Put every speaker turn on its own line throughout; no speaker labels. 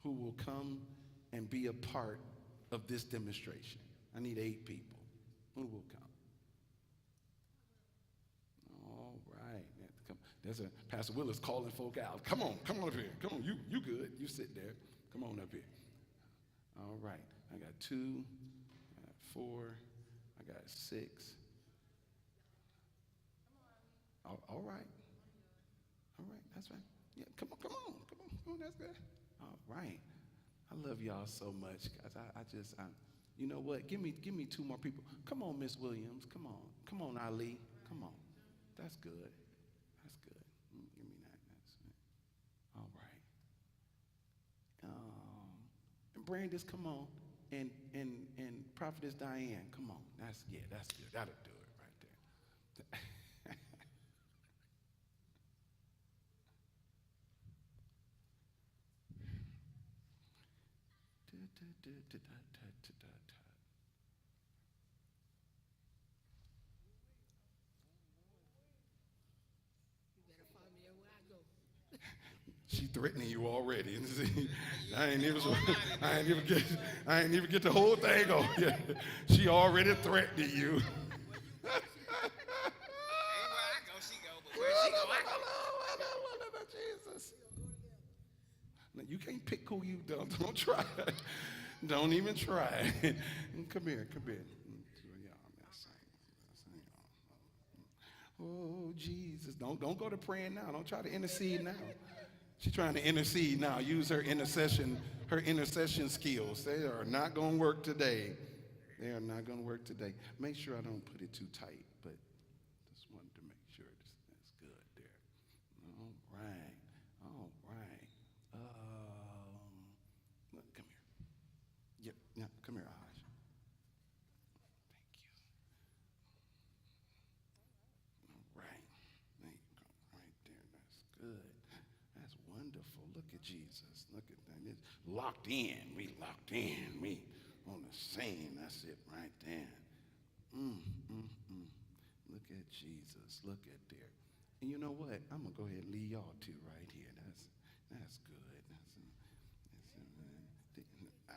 who will come and be a part of this demonstration? I need 8 people. Who will come? All right. Come. There's a Pastor Willis calling folk out. Come on up here. Come on, you good. You sit there. Come on up here. All right. I got 2, I got 4, I got 6. All right. All right, that's right. Yeah, come on, that's good. All right. I love y'all so much, guys. I you know what? Give me 2 more people. Come on, Miss Williams. Come on, Ali. Come on. That's good. That's good. Give me that. That's it. All right. And Brandis, come on. And Prophetess Diane, come on. That's good. That'll do it right there. She threatening you already. I ain't even get the whole thing on yet. She already threatening you. Jesus. No, you can't pick who you don't try. Don't even try. Come here. Oh, Jesus. Don't go to praying now. Don't try to intercede now. She's trying to intercede now. Use her intercession skills. They are not going to work today. They are not going to work today. Make sure I don't put it too tight, but just wanted to make sure that's good there. All right. Look, come here. Yep, come here, Aj. Thank you. All right. There you go. Right there. That's good. That's wonderful. Look at Jesus. Look at that. It's locked in. We locked in. We on the same. That's it right there. Look at Jesus. Look at there. And you know what? I'm going to go ahead and leave y'all 2 right here. That's good.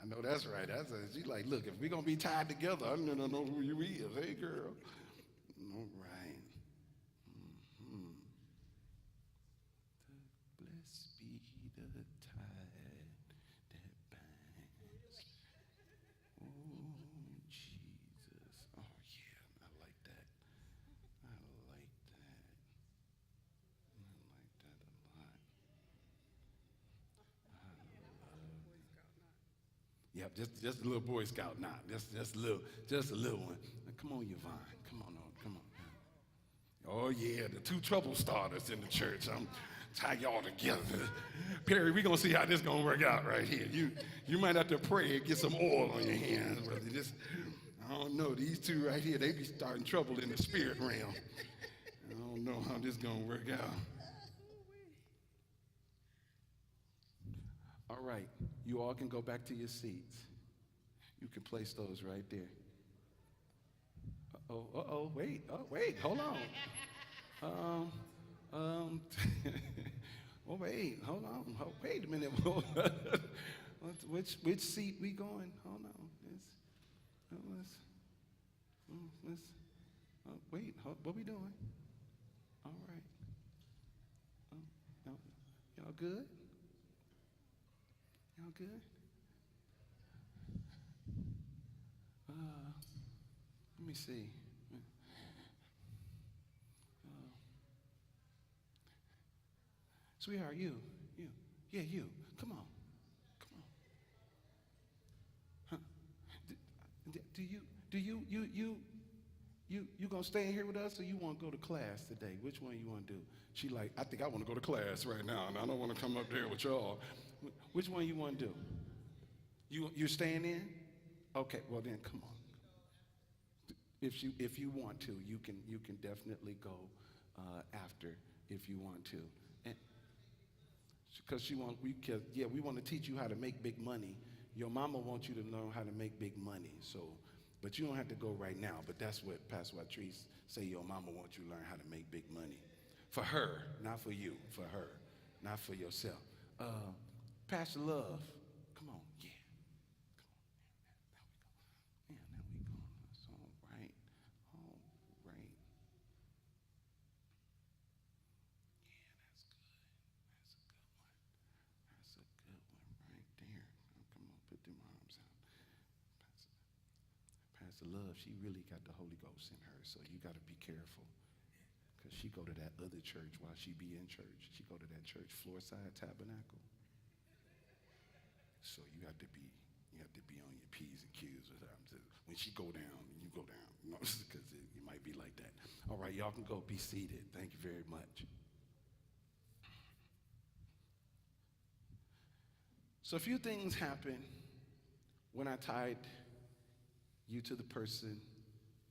I know that's right. She's like, look, if we're going to be tied together, I don't know who you is. Hey, girl. All right. Blessed be the tie that binds. Oh, Jesus. Oh, yeah. I like that. I like that. A lot. Yep, just a little Boy Scout knot. Just a little one. Now, come on, Yvonne. Come on. Oh yeah, the 2 trouble starters in the church. I'm tie y'all together. Perry, we're gonna see how this gonna work out right here. You might have to pray and get some oil on your hands, but I don't know. These 2 right here, they be starting trouble in the spirit realm. I don't know how this gonna work out. All right, you all can go back to your seats. You can place those right there. Wait, hold on. Wait, hold on. Wait a minute. Which seat we going? Hold on. Wait, what we doing? All right. Y'all good? Y'all good? Let me see. Sweetheart, you. Yeah, you. Come on. Huh? You gonna stay in here with us, or you want to go to class today? Which one you want to do? She like, I think I want to go to class right now, and I don't want to come up there with y'all. Which one you want to do? You staying in? Okay, well then come on. If you want to, you can definitely go after if you want to. Because we want to teach you how to make big money. Your mama wants you to learn how to make big money. So, but you don't have to go right now. But that's what Pastor Patrice say. Your mama wants you to learn how to make big money, for her, not for you. For her, not for yourself. Pastor Love, Pastor Love, she really got the Holy Ghost in her, so you got to be careful. Because she go to that other church while she be in church. She go to that church, Floorside Tabernacle. So you have to be on your P's and Q's with her. When she go down, you go down. You know, because it might be like that. All right, y'all can go be seated. Thank you very much. So a few things happened when I tied you to the person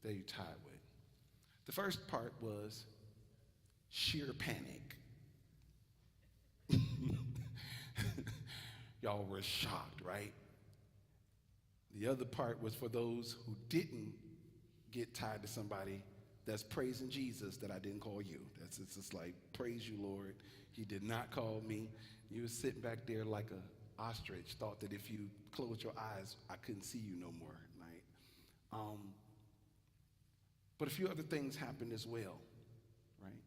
that you tied with. The first part was sheer panic. Y'all were shocked, right? The other part was for those who didn't get tied to somebody that's praising Jesus that I didn't call you. It's just like, praise you, Lord. He did not call me. You were sitting back there like a ostrich, thought that if you closed your eyes, I couldn't see you no more, right? But a few other things happened as well, right?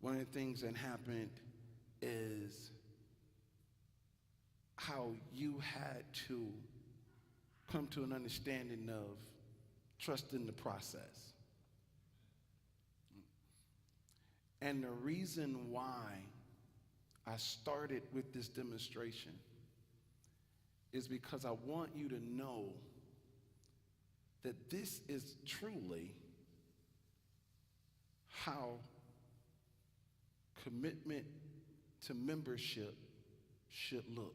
One of the things that happened is how you had to come to an understanding of trusting the process. And the reason why I started with this demonstration is because I want you to know that this is truly how commitment to membership should look.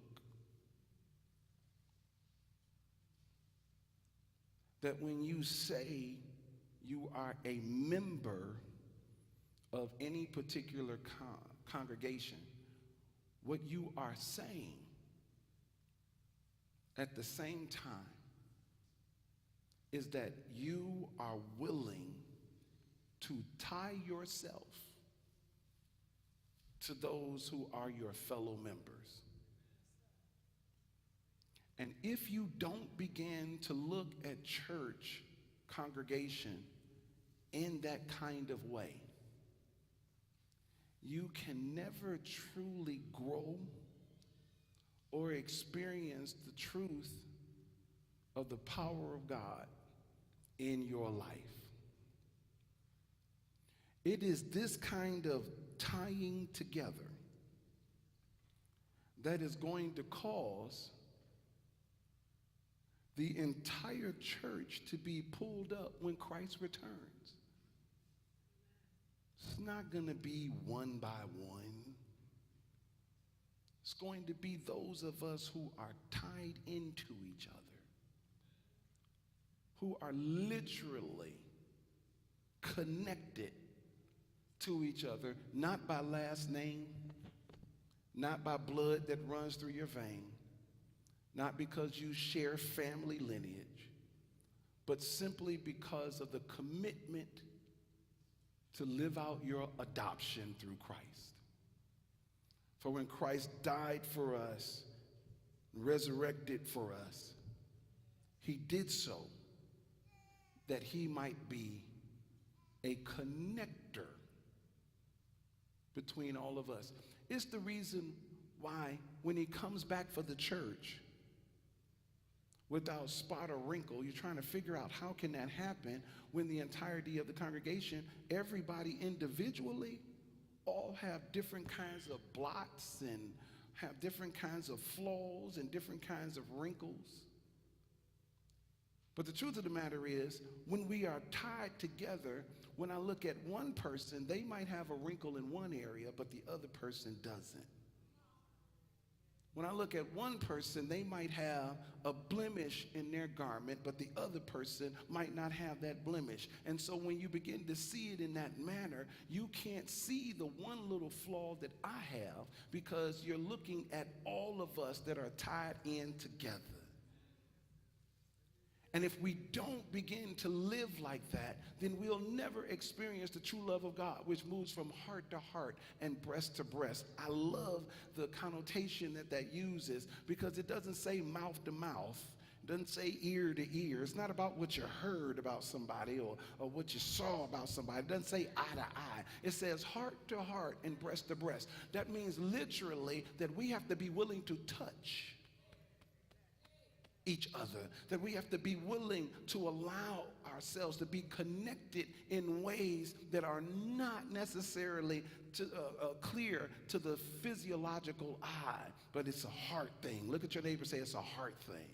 That when you say you are a member of any particular congregation, what you are saying at the same time is that you are willing to tie yourself to those who are your fellow members. And if you don't begin to look at church congregation in that kind of way, you can never truly grow or experience the truth of the power of God in your life. It is this kind of tying together that is going to cause the entire church to be pulled up when Christ returns. It's not going to be one by one. It's going to be those of us who are tied into each other, who are literally connected to each other, not by last name, not by blood that runs through your vein, not because you share family lineage, but simply because of the commitment to live out your adoption through Christ. For when Christ died for us, resurrected for us, he did so that he might be a connector between all of us. It's the reason why when he comes back for the church without spot or wrinkle, you're trying to figure out how can that happen when the entirety of the congregation, everybody individually, all have different kinds of blots and have different kinds of flaws and different kinds of wrinkles. But the truth of the matter is, when we are tied together, when I look at one person, they might have a wrinkle in one area, but the other person doesn't. When I look at one person, they might have a blemish in their garment, but the other person might not have that blemish. And so when you begin to see it in that manner, you can't see the one little flaw that I have because you're looking at all of us that are tied in together. And if we don't begin to live like that, then we'll never experience the true love of God, which moves from heart to heart and breast to breast. I love the connotation that uses because it doesn't say mouth to mouth. It doesn't say ear to ear. It's not about what you heard about somebody or what you saw about somebody. It doesn't say eye to eye. It says heart to heart and breast to breast. That means literally that we have to be willing to touch each other, that we have to be willing to allow ourselves to be connected in ways that are not necessarily clear to the physiological eye, but it's a heart thing. Look at your neighbor and say, it's a heart thing.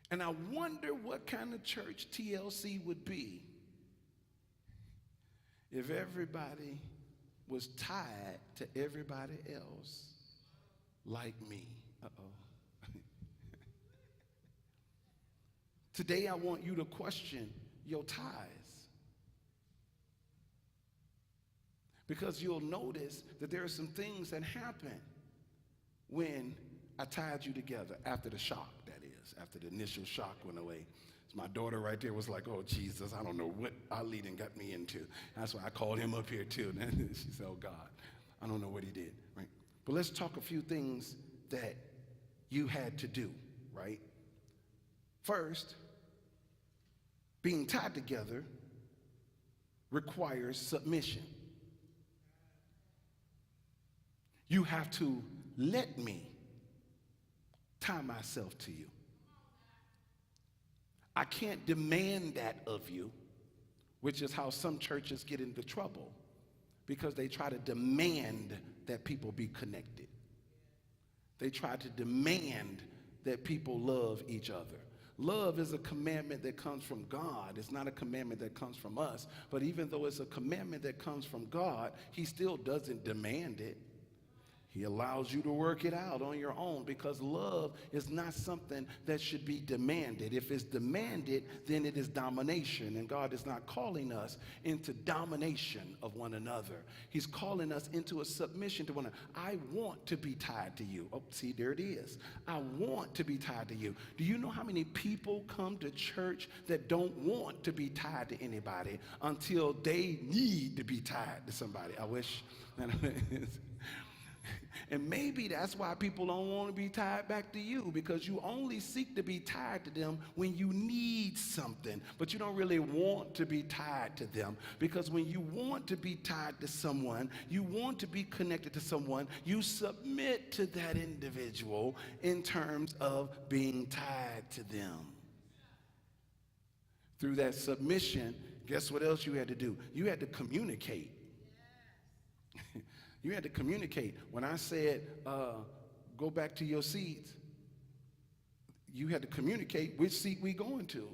And I wonder what kind of church TLC would be if everybody was tied to everybody else like me. Uh-oh. Today I want you to question your ties. Because you'll notice that there are some things that happen when I tied you together after the shock, that is, after the initial shock went away. So my daughter right there was like, oh, Jesus, I don't know what Ali done got me into. That's why I called him up here too. And she said, oh, God, I don't know what he did, right? But let's talk a few things that you had to do, right? First, being tied together requires submission. You have to let me tie myself to you. I can't demand that of you, which is how some churches get into trouble, because they try to demand that people be connected. They try to demand that people love each other. Love is a commandment that comes from God. It's not a commandment that comes from us. But even though it's a commandment that comes from God, he still doesn't demand it. He allows you to work it out on your own, because love is not something that should be demanded. If it's demanded, then it is domination, and God is not calling us into domination of one another. He's calling us into a submission to one another. I want to be tied to you. Oh, see, there it is. I want to be tied to you. Do you know how many people come to church that don't want to be tied to anybody until they need to be tied to somebody? I wish. And maybe that's why people don't want to be tied back to you, because you only seek to be tied to them when you need something, but you don't really want to be tied to them. Because when you want to be tied to someone, you want to be connected to someone, you submit to that individual in terms of being tied to them. Through that submission, guess what else you had to do? You had to communicate. You had to communicate. When I said, go back to your seats, you had to communicate which seat we going to.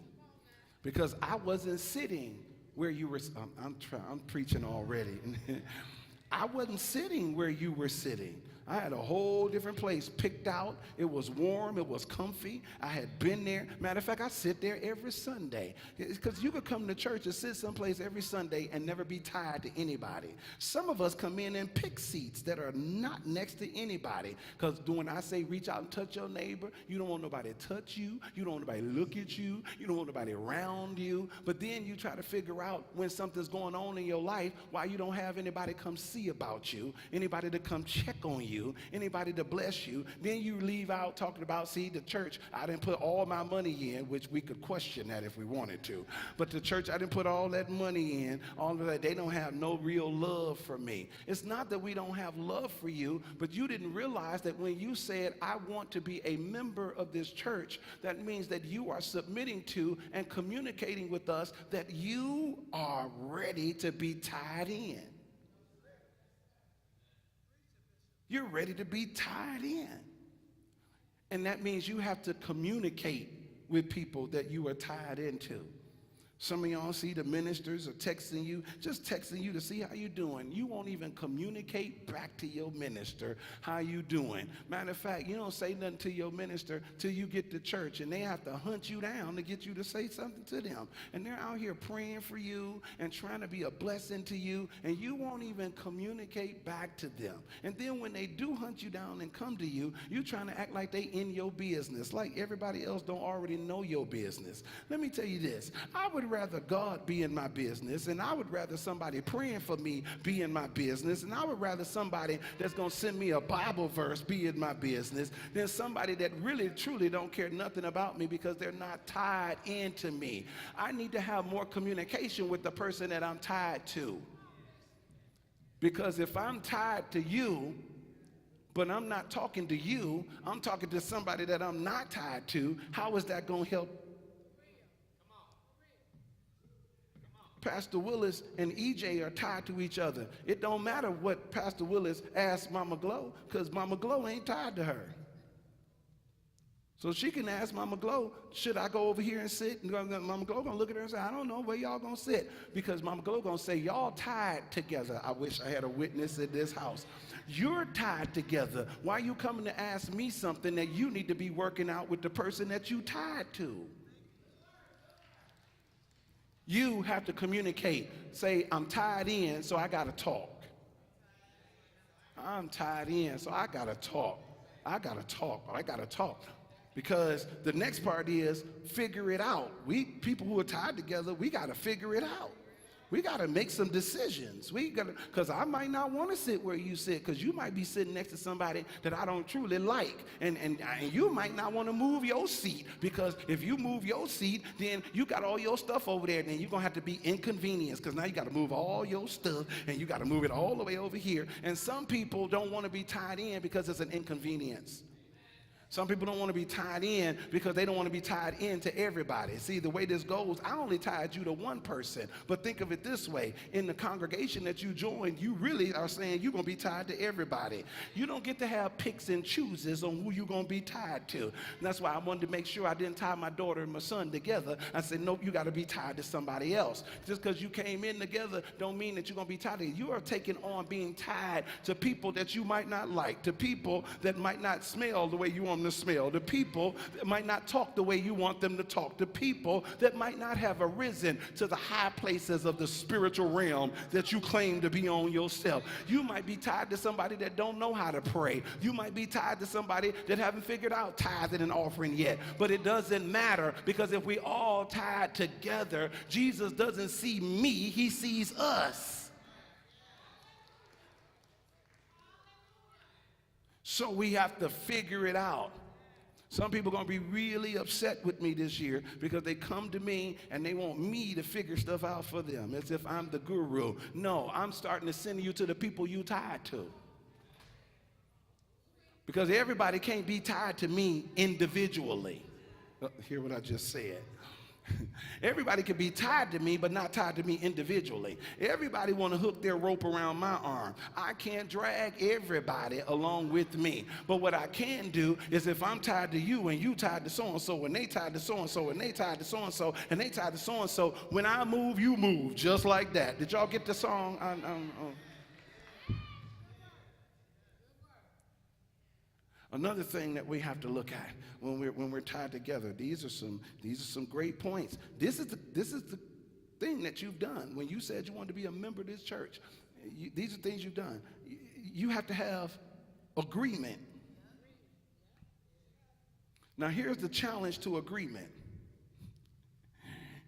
Because I wasn't sitting where you were. I'm preaching already. I wasn't sitting where you were sitting. I had a whole different place picked out. It was warm. It was comfy. I had been there. Matter of fact, I sit there every Sunday. Because you could come to church and sit someplace every Sunday and never be tied to anybody. Some of us come in and pick seats that are not next to anybody. Because when I say reach out and touch your neighbor, you don't want nobody to touch you. You don't want nobody to look at you. You don't want nobody around you. But then you try to figure out when something's going on in your life why you don't have anybody come see about you, anybody to come check on you, anybody to bless you. Then you leave out talking about, see, the church, I didn't put all my money in, which we could question that if we wanted to. But the church, I didn't put all that money in, all of that. They don't have no real love for me. It's not that we don't have love for you, but you didn't realize that when you said, I want to be a member of this church, that means that you are submitting to and communicating with us that you are ready to be tied in. You're ready to be tied in. And that means you have to communicate with people that you are tied into. Some of y'all see the ministers are texting you, just texting you to see how you doing. You won't even communicate back to your minister how you doing. Matter of fact, you don't say nothing to your minister till you get to church, and they have to hunt you down to get you to say something to them. And they're out here praying for you and trying to be a blessing to you, and you won't even communicate back to them. And then when they do hunt you down and come to you, you're trying to act like they in your business, like everybody else don't already know your business. Let me tell you this. I would rather God be in my business, and I would rather somebody praying for me be in my business, and I would rather somebody that's going to send me a Bible verse be in my business than somebody that really truly don't care nothing about me because they're not tied into me. I need to have more communication with the person that I'm tied to. Because if I'm tied to you, But I'm not talking to you. I'm talking to somebody that I'm not tied to. How is that going to help? Pastor Willis and EJ are tied to each other. It don't matter what Pastor Willis asked Mama Glow, because Mama Glow ain't tied to her. So she can ask Mama Glow, should I go over here and sit? And Mama Glow gonna look at her and say, I don't know where y'all gonna sit. Because Mama Glow gonna say, y'all tied together. I wish I had a witness in this house. You're tied together. Why are you coming to ask me something that you need to be working out with the person that you tied to? You have to communicate. Say, I'm tied in, so I got to talk. I'm tied in, so I got to talk. I got to talk. I got to talk. Because the next part is figure it out. We people who are tied together, we got to figure it out. We got to make some decisions. We got to, because I might not want to sit where you sit, because you might be sitting next to somebody that I don't truly like. And you might not want to move your seat, because if you move your seat, then you got all your stuff over there, and then you're going to have to be inconvenienced, because now you got to move all your stuff, and you got to move it all the way over here. And some people don't want to be tied in because it's an inconvenience. Some people don't want to be tied in because they don't want to be tied in to everybody. See, the way this goes, I only tied you to one person. But think of it this way. In the congregation that you joined, you really are saying you're going to be tied to everybody. You don't get to have picks and chooses on who you're going to be tied to. And that's why I wanted to make sure I didn't tie my daughter and my son together. I said, nope, you got to be tied to somebody else. Just because you came in together don't mean that you're going to be tied to. You are taking on being tied to people that you might not like, to people that might not smell the way you want them to smell, to people that might not talk the way you want them to talk, to people that might not have arisen to the high places of the spiritual realm that you claim to be on yourself. You might be tied to somebody that don't know how to pray. You might be tied to somebody that haven't figured out tithing and offering yet. But it doesn't matter, because if we all tied together, Jesus doesn't see me, he sees us. So we have to figure it out. Some people are going to be really upset with me this year because they come to me and they want me to figure stuff out for them as if I'm the guru. No, I'm starting to send you to the people you tied to. Because everybody can't be tied to me individually. Hear what I just said. Everybody can be tied to me, but not tied to me individually. Everybody want to hook their rope around my arm. I can't drag everybody along with me. But what I can do is, if I'm tied to you and you tied to so-and-so, and they tied to so-and-so, and they tied to so-and-so, and they tied to so-and-so, when I move, you move, just like that. Did y'all get the song? Another thing that we have to look at when we're tied together, these are some great points. This is the thing that you've done when you said you wanted to be a member of this church. These are things you've done. You have to have agreement. Now here's the challenge to agreement.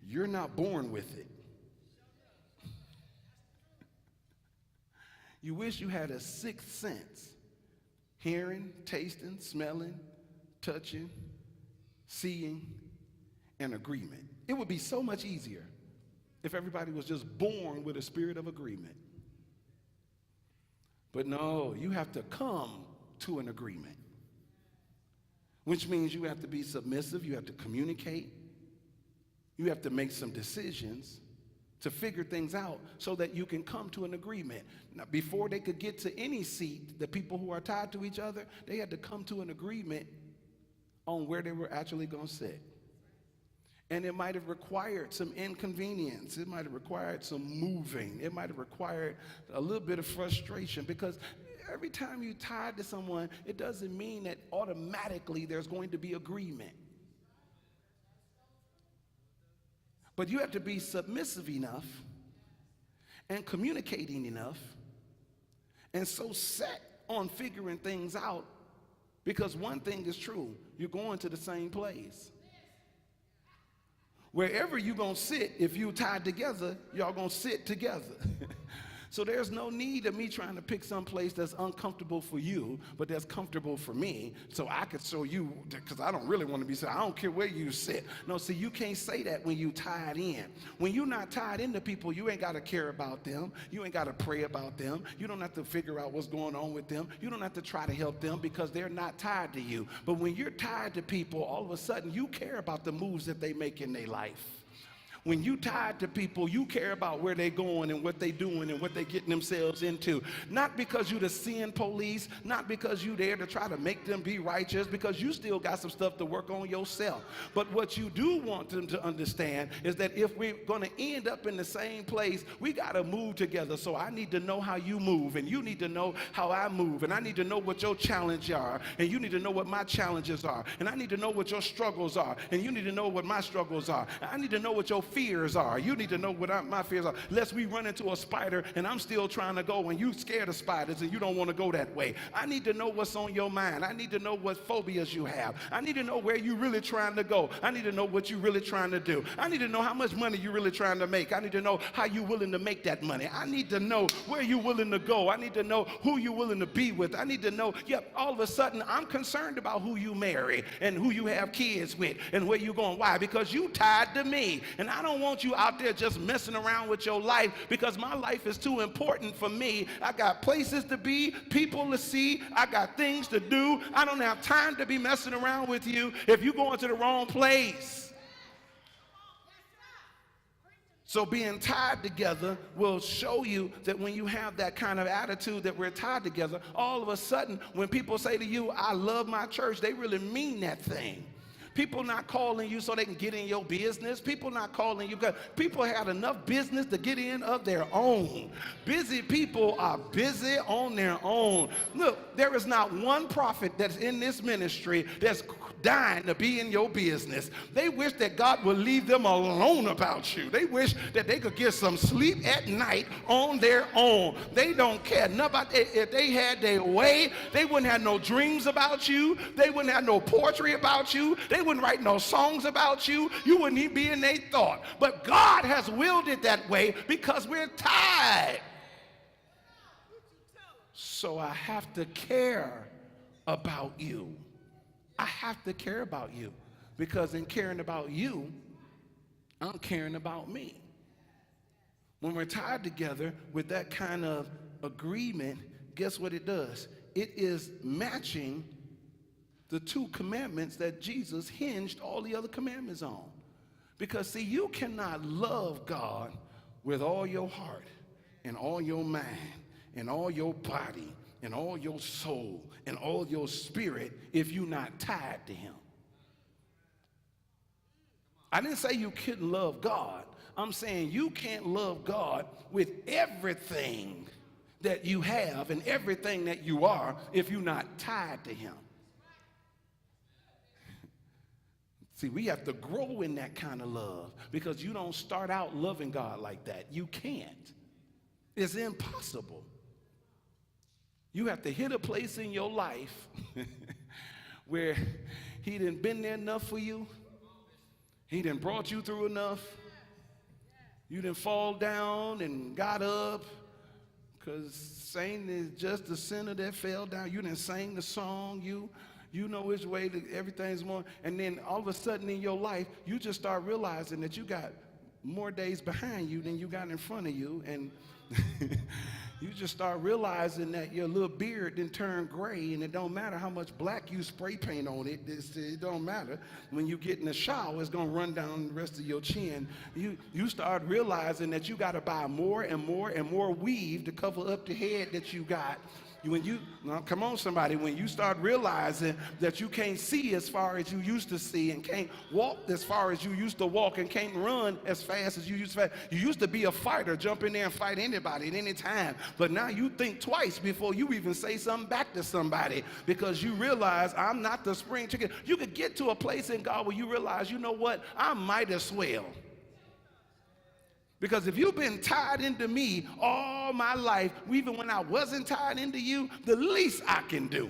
You're not born with it. You wish you had a sixth sense. Hearing, tasting, smelling, touching, seeing, and agreement. It would be so much easier if everybody was just born with a spirit of agreement. But no, you have to come to an agreement, which means you have to be submissive, you have to communicate, you have to make some decisions to figure things out so that you can come to an agreement. Now, before they could get to any seat, the people who are tied to each other, they had to come to an agreement on where they were actually going to sit. And it might have required some inconvenience. It might have required some moving. It might have required a little bit of frustration, because every time you're tied to someone, it doesn't mean that automatically there's going to be agreement. But you have to be submissive enough and communicating enough and so set on figuring things out, because one thing is true, you're going to the same place. Wherever you're going to sit, if you're tied together, y'all going to sit together. So there's no need of me trying to pick some place that's uncomfortable for you, but that's comfortable for me, so I could show you, because I don't really want to be said. I don't care where you sit. No, see, you can't say that when you tied in. When you're not tied into people, you ain't got to care about them. You ain't got to pray about them. You don't have to figure out what's going on with them. You don't have to try to help them because they're not tied to you. But when you're tied to people, all of a sudden you care about the moves that they make in their life. When you tied to people, you care about where they're going and what they're doing and what they're getting themselves into. Not because you're the sin police, not because you're there to try to make them be righteous, because you still got some stuff to work on yourself. But what you do want them to understand is that if we're going to end up in the same place, we got to move together. So I need to know how you move, and you need to know how I move, and I need to know what your challenges are, and you need to know what my challenges are, and I need to know what your struggles are, and you need to know what my struggles are. I need to know what your fears are. You need to know what my fears are. Lest we run into a spider and I'm still trying to go and you scared of spiders and you don't want to go that way. I need to know what's on your mind. I need to know what phobias you have. I need to know where you're really trying to go. I need to know what you're really trying to do. I need to know how much money you're really trying to make. I need to know how you're willing to make that money. I need to know where you're willing to go. I need to know who you're willing to be with. I need to know, all of a sudden I'm concerned about who you marry and who you have kids with and where you're going. Why? Because you tied to me, and I don't want you out there just messing around with your life, because my life is too important for me. I got places to be, people to see, I got things to do. I don't have time to be messing around with you if you're going to the wrong place. So being tied together will show you that when you have that kind of attitude that we're tied together, all of a sudden when people say to you, I love my church, they really mean that thing. People not calling you so they can get in your business. People not calling you because people had enough business to get in of their own. Busy people are busy on their own. Look, there is not one prophet that's in this ministry that's dying to be in your business. They wish that God would leave them alone about you. They wish that they could get some sleep at night on their own. They don't care. Nobody, if they had their way, they wouldn't have no dreams about you. They wouldn't have no poetry about you. They wouldn't write no songs about you. You wouldn't even be in their thought. But God has willed it that way because we're tied. So I have to care about you. I have to care about you, because in caring about you, I'm caring about me. When we're tied together with that kind of agreement, guess what it does? It is matching the two commandments that Jesus hinged all the other commandments on. Because see, you cannot love God with all your heart and all your mind and all your body and all your soul and all your spirit if you're not tied to him. I didn't say you couldn't love God. I'm saying you can't love God with everything that you have and everything that you are if you're not tied to him. See, we have to grow in that kind of love, because you don't start out loving God like that. You can't. It's impossible. You have to hit a place in your life where he done been there enough for you. He done brought you through enough. You done fall down and got up, because Satan is just the sinner that fell down. You done sang the song. You know which way everything's going. And then all of a sudden in your life, you just start realizing that you got more days behind you than you got in front of you. And you just start realizing that your little beard didn't turn gray, and it don't matter how much black you spray paint on it. It don't matter. When you get in the shower, it's going to run down the rest of your chin. You start realizing that you got to buy more and more and more weave to cover up the head that you got. Come on, somebody, when you start realizing that you can't see as far as you used to see, and can't walk as far as you used to walk, and can't run as fast as you used to. You used to be a fighter, jump in there and fight anybody at any time, but now you think twice before you even say something back to somebody, because you realize I'm not the spring chicken. You could get to a place in God where you realize, you know what, I might as well. Because if you've been tied into me all my life, even when I wasn't tied into you, the least I can do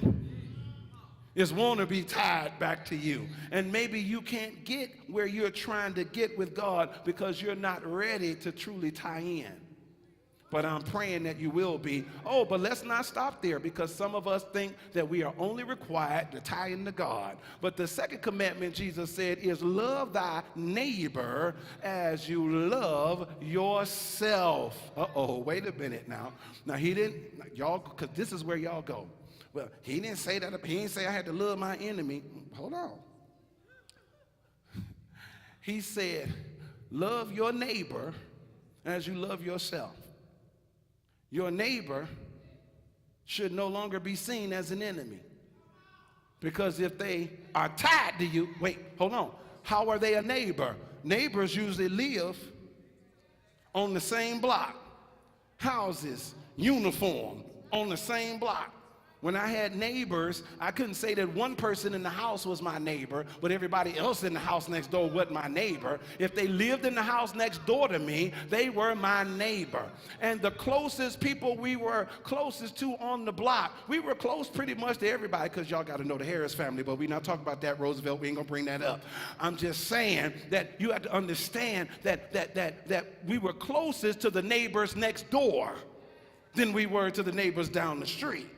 is want to be tied back to you. And maybe you can't get where you're trying to get with God because you're not ready to truly tie in. But I'm praying that you will be. Oh, but let's not stop there, because some of us think that we are only required to tie into God. But the second commandment, Jesus said, is love thy neighbor as you love yourself. Uh-oh, wait a minute now. Now, he didn't, y'all, because this is where y'all go. Well, he didn't say that. He didn't say I had to love my enemy. Hold on. He said, love your neighbor as you love yourself. Your neighbor should no longer be seen as an enemy. Because if they are tied to you, wait, hold on. How are they a neighbor? Neighbors usually live on the same block. Houses, uniform, on the same block. When I had neighbors, I couldn't say that one person in the house was my neighbor, but everybody else in the house next door wasn't my neighbor. If they lived in the house next door to me, they were my neighbor. And the closest people we were closest to on the block, we were close pretty much to everybody, because y'all got to know the Harris family, but we're not talking about that, Roosevelt. We ain't going to bring that up. I'm just saying that you have to understand that we were closest to the neighbors next door than we were to the neighbors down the street.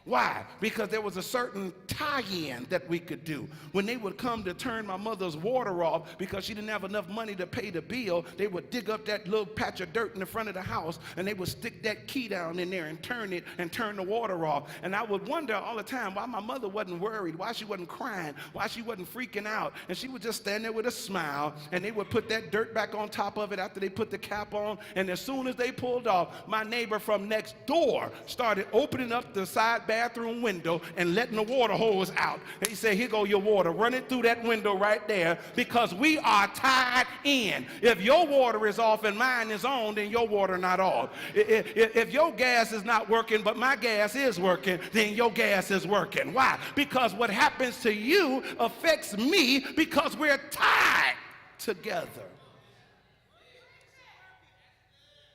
Why? Because there was a certain tie-in that we could do. When they would come to turn my mother's water off because she didn't have enough money to pay the bill, they would dig up that little patch of dirt in the front of the house, and they would stick that key down in there and turn it and turn the water off. And I would wonder all the time why my mother wasn't worried, why she wasn't crying, why she wasn't freaking out. And she would just stand there with a smile, and they would put that dirt back on top of it after they put the cap on. And as soon as they pulled off, my neighbor from next door started opening up the side bathroom window and letting the water hose out. And he said, here go your water. Run it through that window right there, because we are tied in. If your water is off and mine is on, then your water not on. If your gas is not working but my gas is working, then your gas is working. Why? Because what happens to you affects me, because we're tied together.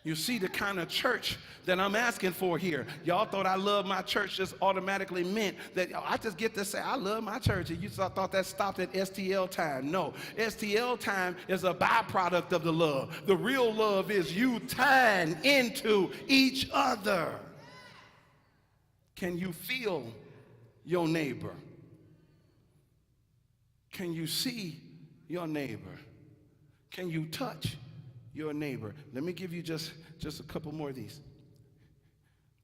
You see the kind of church that I'm asking for here. Y'all thought I love my church just automatically meant that I just get to say I love my church, and you thought that stopped at STL time. No, STL time is a byproduct of the love. The real love is you tying into each other. Can you feel your neighbor? Can you see your neighbor? Can you touch your neighbor? Let me give you just a couple more of these.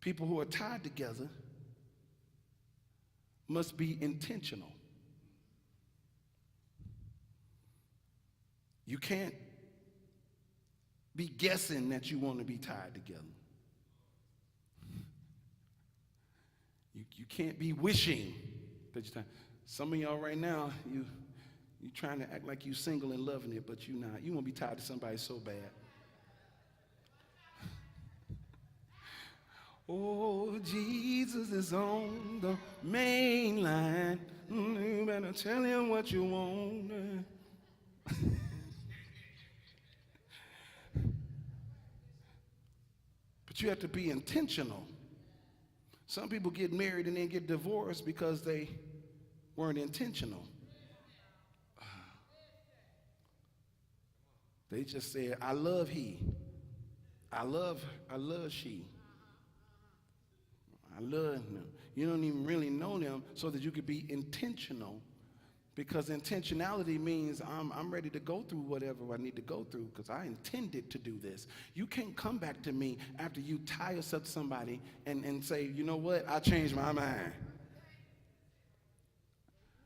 People who are tied together must be intentional. You can't be guessing that you want to be tied together. You can't be wishing that you're tied. Some of y'all right now, you trying to act like you single and loving it, but you're not. You want to be tied to somebody so bad. Oh, Jesus is on the main line. You better tell him what you want. But you have to be intentional. Some people get married and then get divorced because they weren't intentional. They just said, I love he. I love she. I love them. You don't even really know them, so that you could be intentional, because intentionality means I'm ready to go through whatever I need to go through because I intended to do this. You can't come back to me after you tie yourself to somebody and say, you know what, I changed my mind.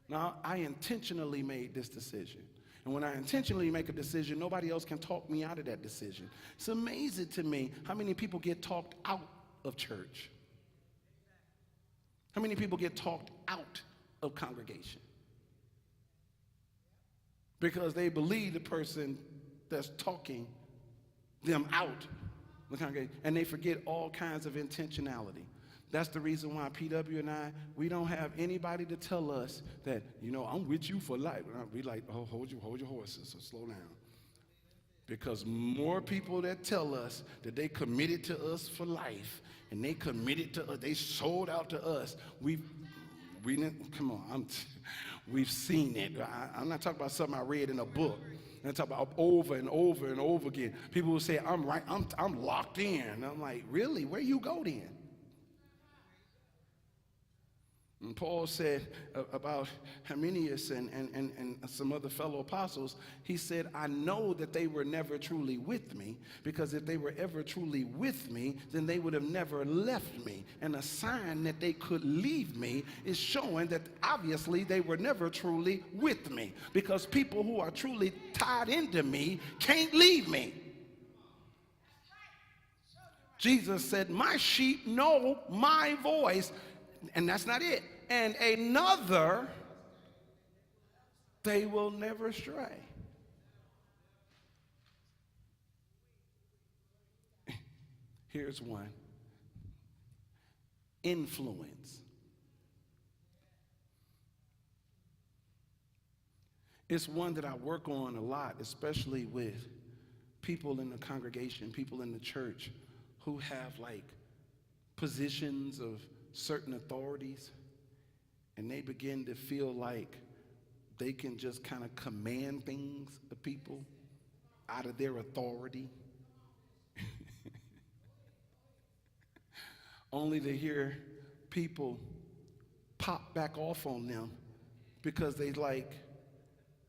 Now, I intentionally made this decision. And when I intentionally make a decision, nobody else can talk me out of that decision. It's amazing to me how many people get talked out of church. How many people get talked out of congregation? Because they believe the person that's talking them out of the congregation, and they forget all kinds of intentionality. That's the reason why PW and I, we don't have anybody to tell us that, you know, I'm with you for life. We like, oh, hold your horses, so slow down. Because more people that tell us that they committed to us for life, and they committed to us, they sold out to us. We've seen it. I'm not talking about something I read in a book. And I talk about over and over and over again. People will say, I'm right, I'm locked in. And I'm like, really? Where you go then? And Paul said about Hymenaeus and some other fellow apostles, he said, I know that they were never truly with me, because if they were ever truly with me, then they would have never left me. And a sign that they could leave me is showing that obviously they were never truly with me, because people who are truly tied into me can't leave me. Jesus said, my sheep know my voice. And that's not it. And another, they will never stray. Here's one. Influence. It's one that I work on a lot, especially with people in the congregation, people in the church who have like positions of certain authorities, and they begin to feel like they can just kind of command things of people out of their authority, only to hear people pop back off on them because they like,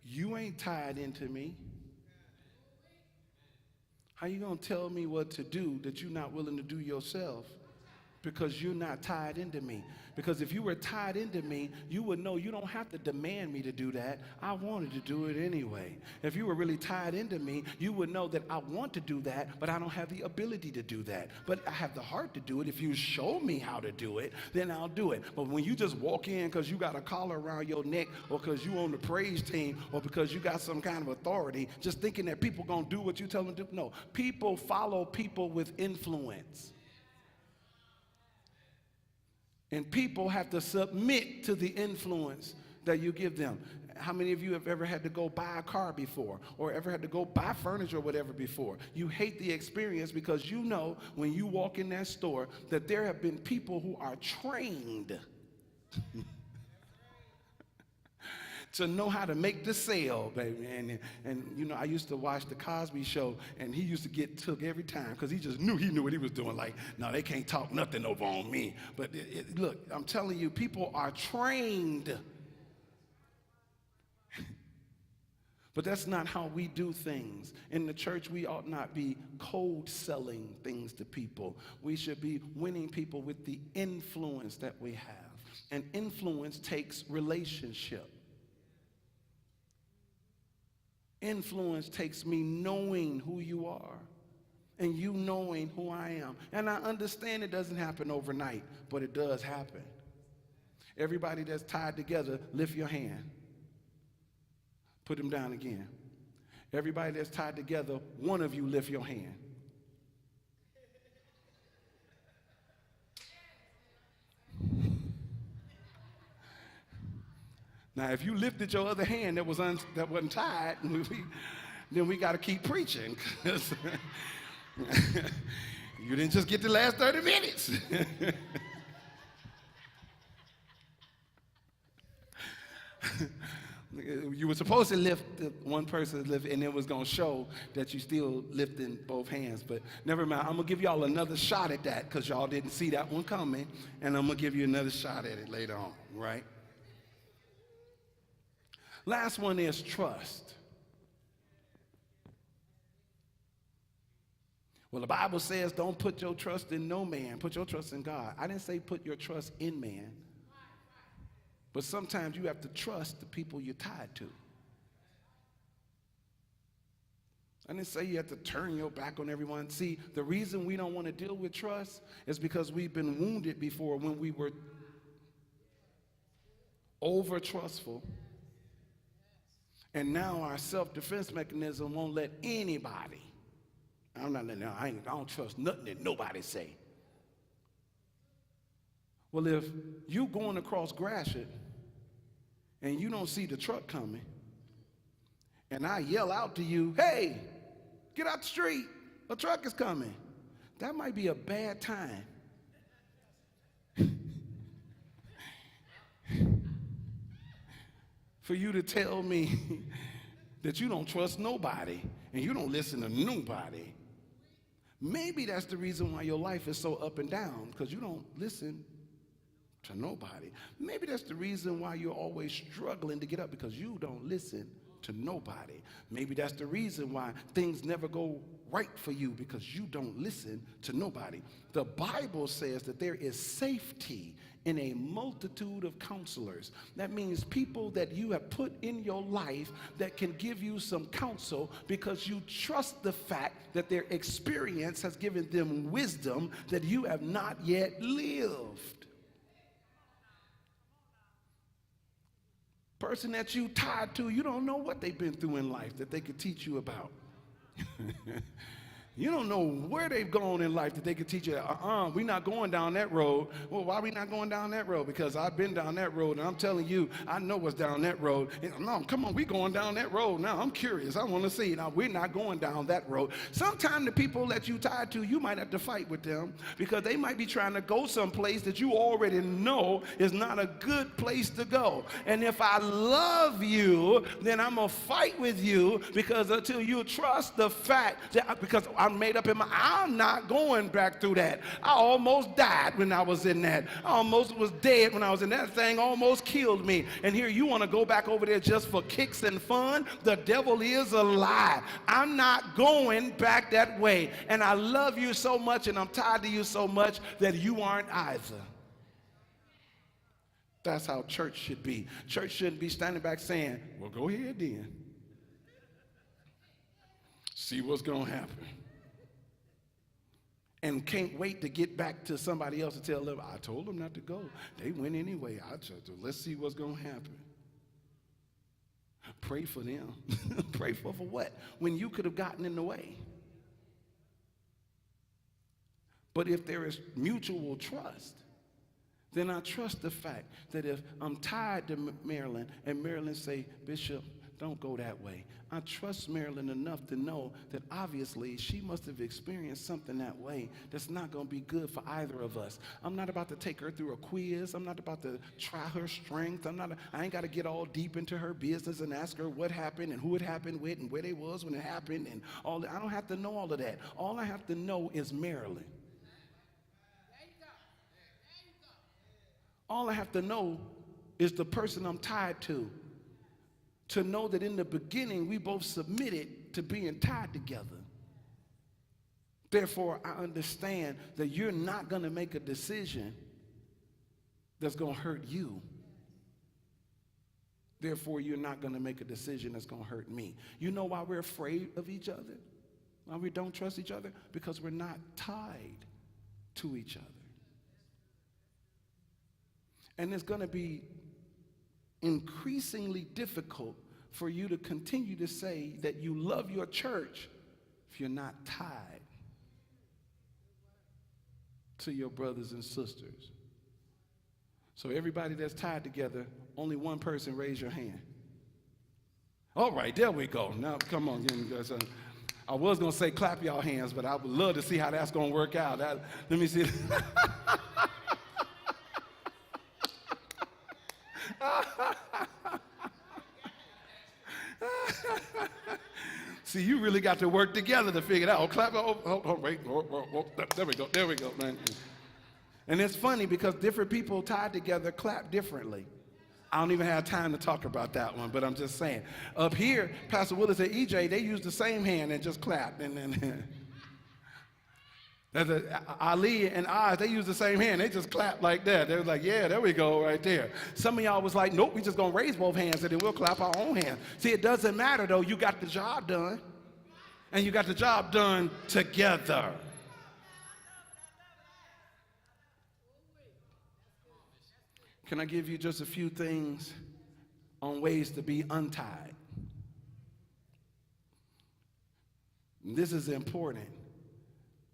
you ain't tied into me. How you gonna tell me what to do that you're not willing to do yourself? Because you're not tied into me. Because if you were tied into me, you would know you don't have to demand me to do that. I wanted to do it anyway. If you were really tied into me, you would know that I want to do that, but I don't have the ability to do that. But I have the heart to do it. If you show me how to do it, then I'll do it. But when you just walk in because you got a collar around your neck, or because you on the praise team, or because you got some kind of authority, just thinking that people gonna do what you tell them to do. No, people follow people with influence. And people have to submit to the influence that you give them. How many of you have ever had to go buy a car before, or ever had to go buy furniture or whatever before? You hate the experience because you know when you walk in that store that there have been people who are trained to know how to make the sale, baby. And you know, I used to watch the Cosby Show, and he used to get took every time because he just knew what he was doing. Like, no, they can't talk nothing over on me. But look, I'm telling you, people are trained. But that's not how we do things. In the church, we ought not be cold selling things to people. We should be winning people with the influence that we have. And influence takes relationship. Influence takes me knowing who you are and you knowing who I am. And I understand it doesn't happen overnight, but it does happen. Everybody that's tied together, lift your hand. Put them down again. Everybody that's tied together, one of you lift your hand. Now, if you lifted your other hand that wasn't tied, then we got to keep preaching. You didn't just get the last 30 minutes. You were supposed to lift one person, and it was going to show that you still lifting both hands. But never mind. I'm going to give y'all another shot at that because y'all didn't see that one coming, and I'm going to give you another shot at it later on, right? Last one is trust. Well, the Bible says don't put your trust in no man. Put your trust in God. I didn't say put your trust in man. But sometimes you have to trust the people you're tied to. I didn't say you have to turn your back on everyone. See, the reason we don't want to deal with trust is because we've been wounded before when we were over-trustful. And now our self-defense mechanism won't let anybody. I don't trust nothing that nobody say. Well, if you going across Gratiot and you don't see the truck coming, and I yell out to you, hey, get out the street, a truck is coming, that might be a bad time. For you to tell me that you don't trust nobody and you don't listen to nobody. Maybe that's the reason why your life is so up and down, because you don't listen to nobody. Maybe that's the reason why you're always struggling to get up, because you don't listen to nobody. Maybe that's the reason why things never go right for you, because you don't listen to nobody. The Bible says that there is safety in a multitude of counselors. That means people that you have put in your life that can give you some counsel, because you trust the fact that their experience has given them wisdom that you have not yet lived. Person that you tied to, you don't know what they've been through in life that they could teach you about. You don't know where they've gone in life that they could teach you, we're not going down that road. Well, why are we not going down that road? Because I've been down that road, and I'm telling you, I know what's down that road. And, no, come on, we're going down that road now. I'm curious. I want to see. Now, we're not going down that road. Sometimes the people that you tied to, you might have to fight with them, because they might be trying to go someplace that you already know is not a good place to go. And if I love you, then I'm going to fight with you, because until you trust the fact that, because I'm made up in I'm not going back through that. I almost died when I was in that. I almost was dead when I was in that. Thing almost killed me. And here you want to go back over there just for kicks and fun? The devil is a lie. I'm not going back that way. And I love you so much, and I'm tied to you so much, that you aren't either. That's how church should be. Church shouldn't be standing back saying, well, go ahead then. See what's going to happen. And can't wait to get back to somebody else and tell them, I told them not to go. They went anyway. Let's see what's going to happen. Pray for them. Pray for what? When you could have gotten in the way. But if there is mutual trust, then I trust the fact that if I'm tied to Marilyn, and Marilyn say, Bishop, don't go that way, I trust Marilyn enough to know that obviously she must have experienced something that way that's not going to be good for either of us. I'm not about to take her through a quiz. I'm not about to try her strength. I ain't got to get all deep into her business and ask her what happened and who it happened with and where they was when it happened and all that. I don't have to know all of that. All I have to know is Marilyn. All I have to know is the person I'm tied to know that in the beginning we both submitted to being tied together. Therefore, I understand that you're not going to make a decision that's going to hurt you. Therefore, you're not going to make a decision that's going to hurt me. You know why we're afraid of each other? Why we don't trust each other? Because we're not tied to each other. And it's going to be increasingly difficult for you to continue to say that you love your church if you're not tied to your brothers and sisters. So everybody that's tied together, only one person raise your hand. All right, there we go. Now, come on. I was going to say clap y'all hands, but I would love to see how that's going to work out. Let me see. See, you really got to work together to figure it out. Oh, clap. Wait. There we go, man. And it's funny because different people tied together clap differently. I don't even have time to talk about that one, but I'm just saying. Up here, Pastor Willis and EJ, they use the same hand and just clap. And then Ali and Oz, they use the same hand. They just clap like that. They was like, yeah, there we go right there. Some of y'all was like, nope, we just going to raise both hands and then we'll clap our own hands. See, it doesn't matter, though. You got the job done. And you got the job done together. Can I give you just a few things on ways to be untied? This is important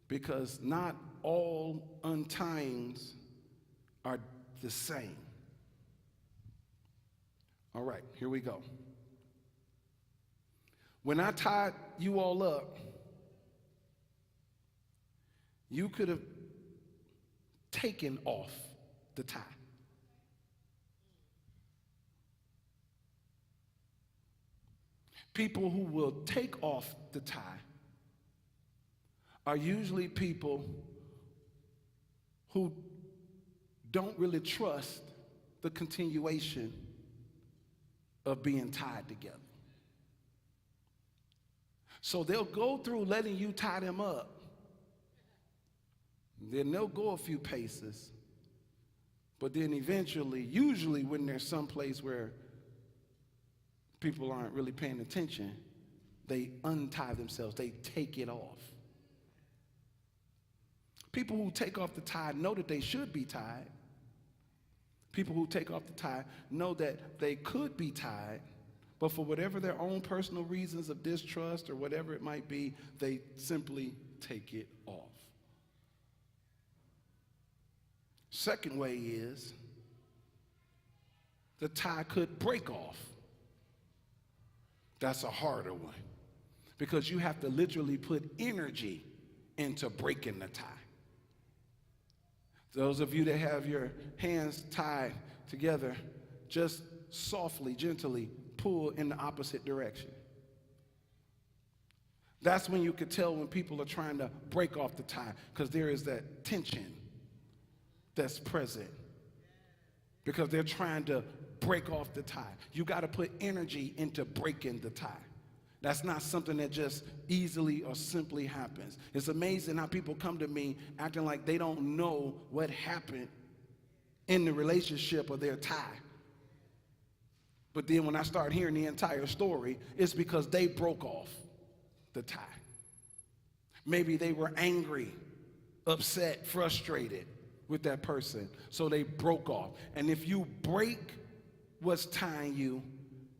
because not all untyings are the same. All right, here we go. When I tied you all up, you could have taken off the tie. People who will take off the tie are usually people who don't really trust the continuation of being tied together. So they'll go through letting you tie them up. Then they'll go a few paces. But then eventually, usually when there's some place where people aren't really paying attention, they untie themselves. They take it off. People who take off the tie know that they should be tied. People who take off the tie know that they could be tied, but for whatever their own personal reasons of distrust or whatever it might be, they simply take it off. Second way is the tie could break off. That's a harder one because you have to literally put energy into breaking the tie. Those of you that have your hands tied together, just softly, gently pull in the opposite direction. That's when you could tell when people are trying to break off the tie, because there is that tension that's present because they're trying to break off the tie. You got to put energy into breaking the tie. That's not something that just easily or simply happens. It's amazing how people come to me acting like they don't know what happened in the relationship or their tie. But then when I start hearing the entire story, it's because they broke off the tie. Maybe they were angry, upset, frustrated with that person, so they broke off. And if you break what's tying you,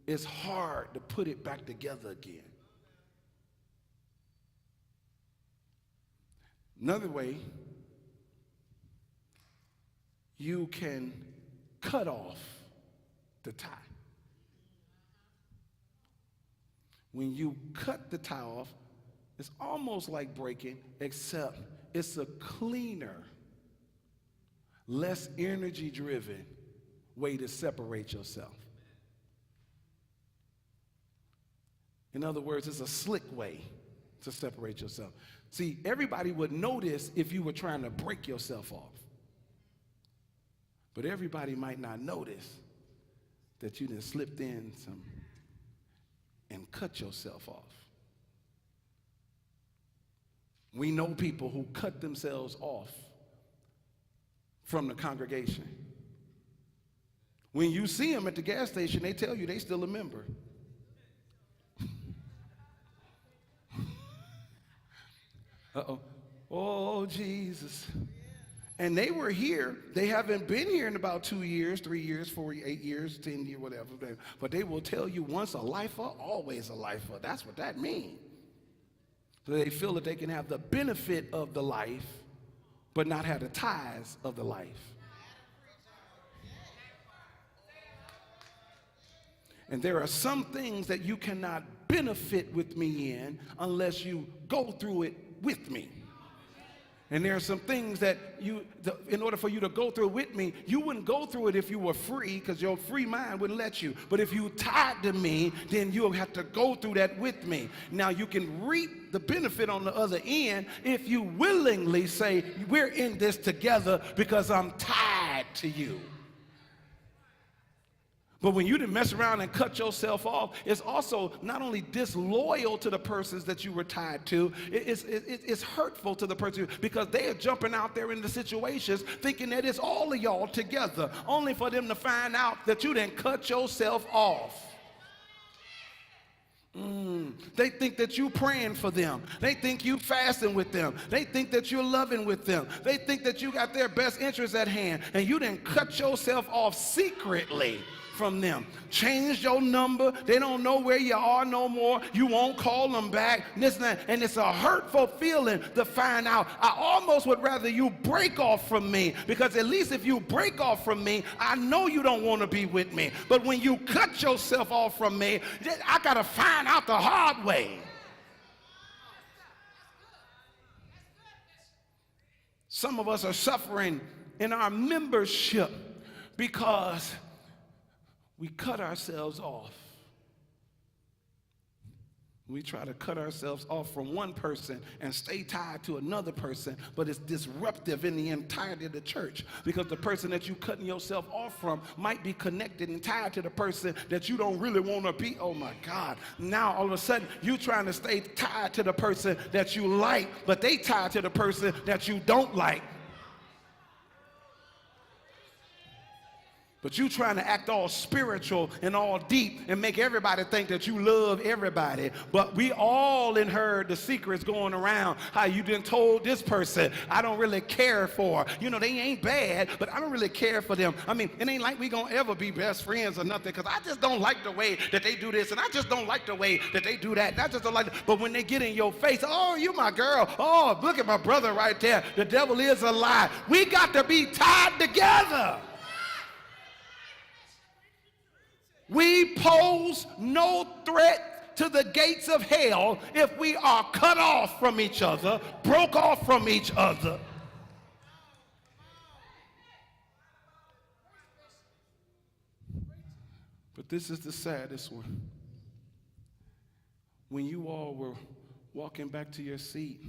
it's hard to put it back together again. Another way, you can cut off the tie. When you cut the tie off, it's almost like breaking, except it's a cleaner, less energy-driven way to separate yourself. In other words, it's a slick way to separate yourself. See, everybody would notice if you were trying to break yourself off. But everybody might not notice that you done slipped in some and cut yourself off. We know people who cut themselves off from the congregation. When you see them at the gas station, they tell you they still a member. Uh-oh. Oh, Jesus. And they were here. They haven't been here in about 2 years, 3 years, 4, 8 years, 10 years, whatever. But they will tell you once a lifer, always a lifer. That's what that means. So they feel that they can have the benefit of the life, but not have the ties of the life. And there are some things that you cannot benefit with me in unless you go through it with me. And there are some things that in order for you to go through with me, you wouldn't go through it if you were free, because your free mind wouldn't let you. But if you tied to me, then you'll have to go through that with me. Now you can reap the benefit on the other end if you willingly say, we're in this together because I'm tied to you. But when you didn't mess around and cut yourself off, it's also not only disloyal to the persons that you were tied to, it's hurtful to the person because they are jumping out there in the situations thinking that it's all of y'all together, only for them to find out that you didn't cut yourself off. They think that you praying for them. They think you fasting with them. They think that you're loving with them. They think that you got their best interests at hand, and you didn't cut yourself off secretly from them. Change your number. They don't know where you are no more. You won't call them back. This and that. And it's a hurtful feeling to find out. I almost would rather you break off from me, because at least if you break off from me, I know you don't want to be with me. But when you cut yourself off from me, I got to find out the hard way. Some of us are suffering in our membership because we cut ourselves off. We try to cut ourselves off from one person and stay tied to another person, but it's disruptive in the entirety of the church, because the person that you're cutting yourself off from might be connected and tied to the person that you don't really want to be. Oh my God. Now all of a sudden you're trying to stay tied to the person that you like, but they tied to the person that you don't like. But you trying to act all spiritual and all deep and make everybody think that you love everybody. But we all heard the secrets going around, how you done told this person, I don't really care for. You know, they ain't bad, but I don't really care for them. I mean, it ain't like we gonna ever be best friends or nothing, because I just don't like the way that they do this, and I just don't like the way that they do that. And I just don't like it. But when they get in your face, oh, you my girl. Oh, look at my brother right there. The devil is a lie. We got to be tied together. We pose no threat to the gates of hell if we are cut off from each other, broke off from each other. But this is the saddest one. When you all were walking back to your seat,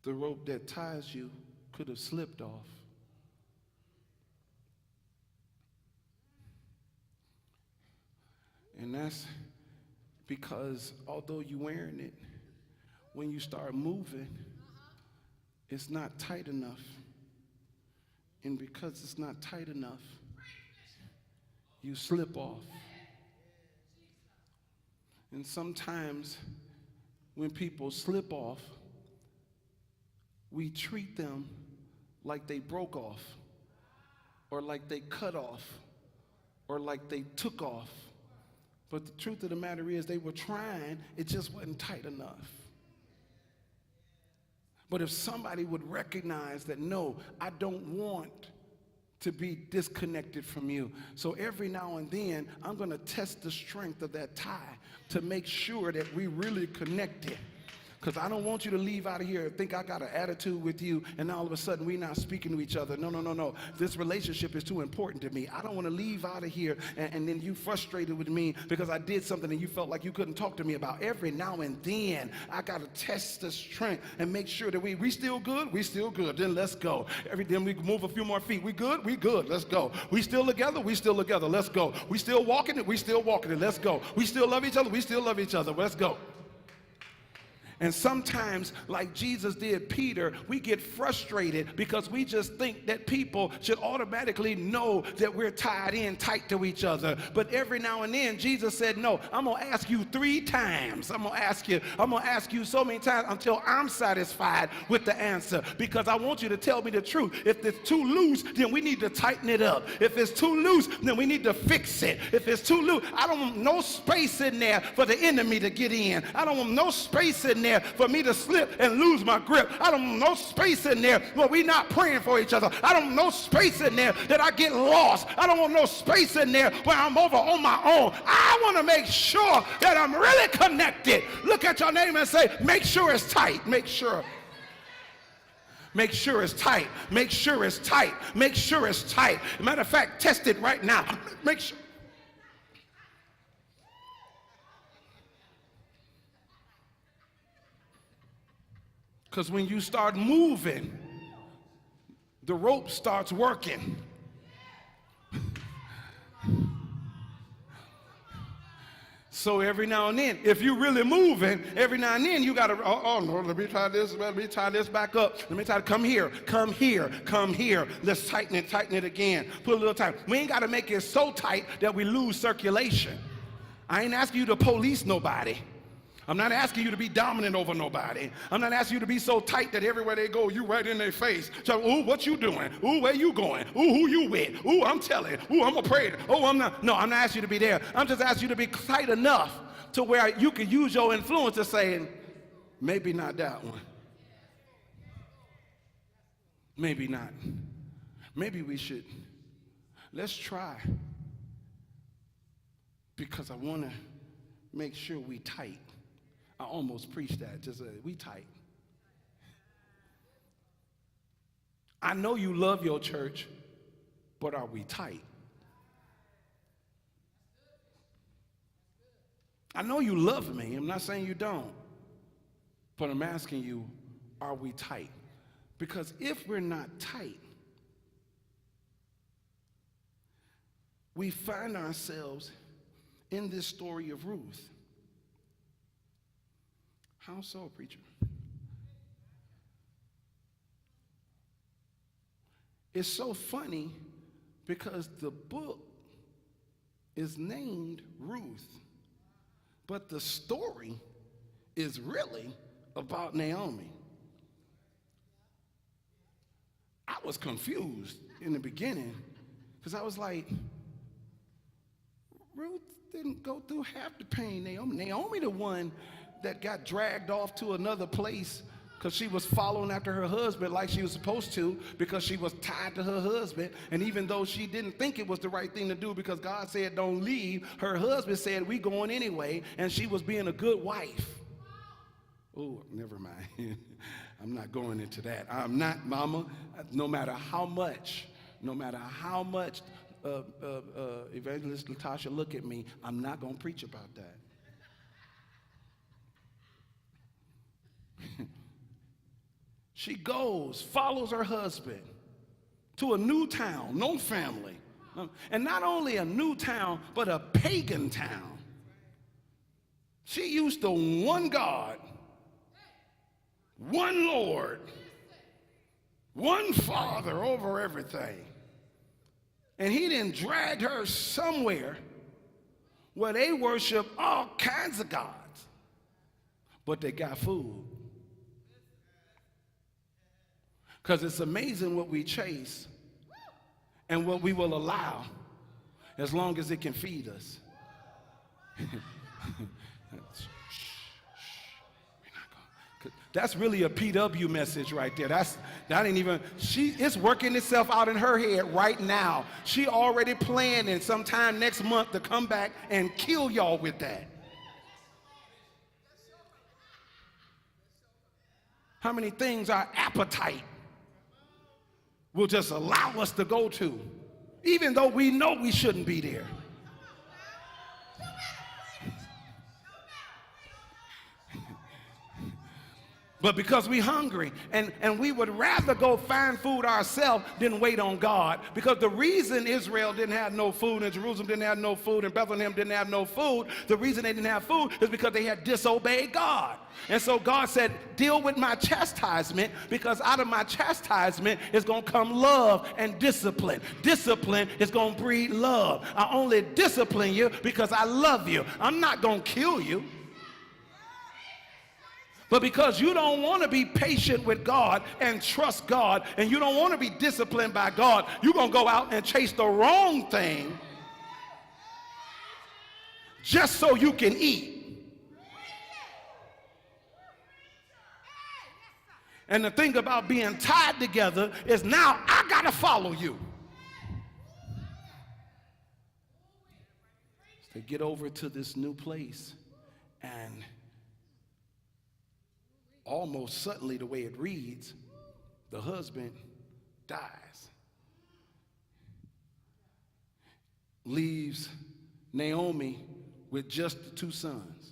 the rope that ties you could have slipped off. And that's because although you're wearing it, when you start moving, it's not tight enough. And because it's not tight enough, you slip off. And sometimes when people slip off, we treat them like they broke off, or like they cut off, or like they took off. But the truth of the matter is they were trying, it just wasn't tight enough. But if somebody would recognize that, no, I don't want to be disconnected from you. So every now and then, I'm going to test the strength of that tie to make sure that we really connected. Because I don't want you to leave out of here and think I got an attitude with you and all of a sudden we're not speaking to each other. No, no, no, no. This relationship is too important to me. I don't want to leave out of here and then you frustrated with me because I did something and you felt like you couldn't talk to me about. Every now and then, I got to test the strength and make sure that we still good? We still good. Then let's go. Then we move a few more feet. We good? We good. Let's go. We still together? We still together. Let's go. We still walking it? We still walking it. Let's go. We still love each other? We still love each other. Let's go. And sometimes, like Jesus did Peter, we get frustrated because we just think that people should automatically know that we're tied in tight to each other. But every now and then, Jesus said, no, I'm going to ask you 3 times. I'm going to ask you so many times until I'm satisfied with the answer, because I want you to tell me the truth. If it's too loose, then we need to tighten it up. If it's too loose, then we need to fix it. If it's too loose, I don't want no space in there for the enemy to get in. I don't want no space in there for me to slip and lose my grip. I don't want no space in there where we're not praying for each other. I don't want no space in there that I get lost. I don't want no space in there where I'm over on my own. I want to make sure that I'm really connected. Look at your neighbor and say, make sure it's tight. Make sure. Make sure it's tight. Make sure it's tight. Make sure it's tight. Matter of fact, test it right now. Make sure. Because when you start moving, the rope starts working. So every now and then, if you're really moving, every now and then you got to, oh no, let me tie this back up. Let me try to come here. Let's tighten it again. Put a little tight. We ain't got to make it so tight that we lose circulation. I ain't asking you to police nobody. I'm not asking you to be dominant over nobody. I'm not asking you to be so tight that everywhere they go, you right in their face. So, ooh, what you doing? Ooh, where you going? Ooh, who you with? Ooh, I'm telling. Ooh, I'm afraid. Oh, I'm not. No, I'm not asking you to be there. I'm just asking you to be tight enough to where you can use your influence to say, maybe not that one. Maybe not. Maybe we should. Let's try. Because I want to make sure we tight. I almost preached that. Just we tight. I know you love your church, but are we tight? I know you love me. I'm not saying you don't. But I'm asking you, are we tight? Because if we're not tight, we find ourselves in this story of Ruth. How so, preacher? It's so funny because the book is named Ruth, but the story is really about Naomi. I was confused in the beginning because I was like, Ruth didn't go through half the pain. Naomi the one that got dragged off to another place because she was following after her husband like she was supposed to, because she was tied to her husband. And even though she didn't think it was the right thing to do because God said don't leave, her husband said we going anyway, and she was being a good wife. Oh, never mind. I'm not going into that. I'm not, Mama. No matter how much Evangelist Latasha look at me, I'm not going to preach about that. She goes, follows her husband to a new town, no family. And not only a new town, but a pagan town. She used to one God, one Lord, one Father over everything. And he then dragged her somewhere where they worship all kinds of gods, but they got food. Because it's amazing what we chase and what we will allow as long as it can feed us. That's really a PW message right there. That ain't even, it's working itself out in her head right now. She already planning sometime next month to come back and kill y'all with that. How many things our appetite will just allow us to go to, even though we know we shouldn't be there. But because we're hungry and we would rather go find food ourselves than wait on God. Because the reason Israel didn't have no food, and Jerusalem didn't have no food, and Bethlehem didn't have no food, the reason they didn't have food is because they had disobeyed God. And so God said, deal with my chastisement, because out of my chastisement is going to come love and discipline. Discipline is going to breed love. I only discipline you because I love you. I'm not going to kill you. But because you don't want to be patient with God and trust God, and you don't want to be disciplined by God, you're going to go out and chase the wrong thing just so you can eat. And the thing about being tied together is now I got to follow you. So they get over to this new place, and almost suddenly, the way it reads, the husband dies. Leaves Naomi with just the two sons.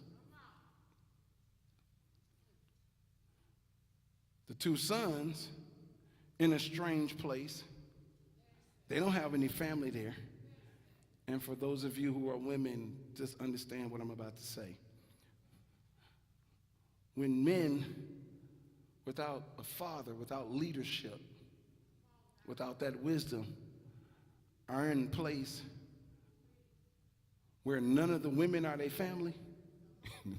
The two sons in a strange place. They don't have any family there. And for those of you who are women, just understand what I'm about to say. When men, without a father, without leadership, without that wisdom, are in a place where none of the women are their family, I'm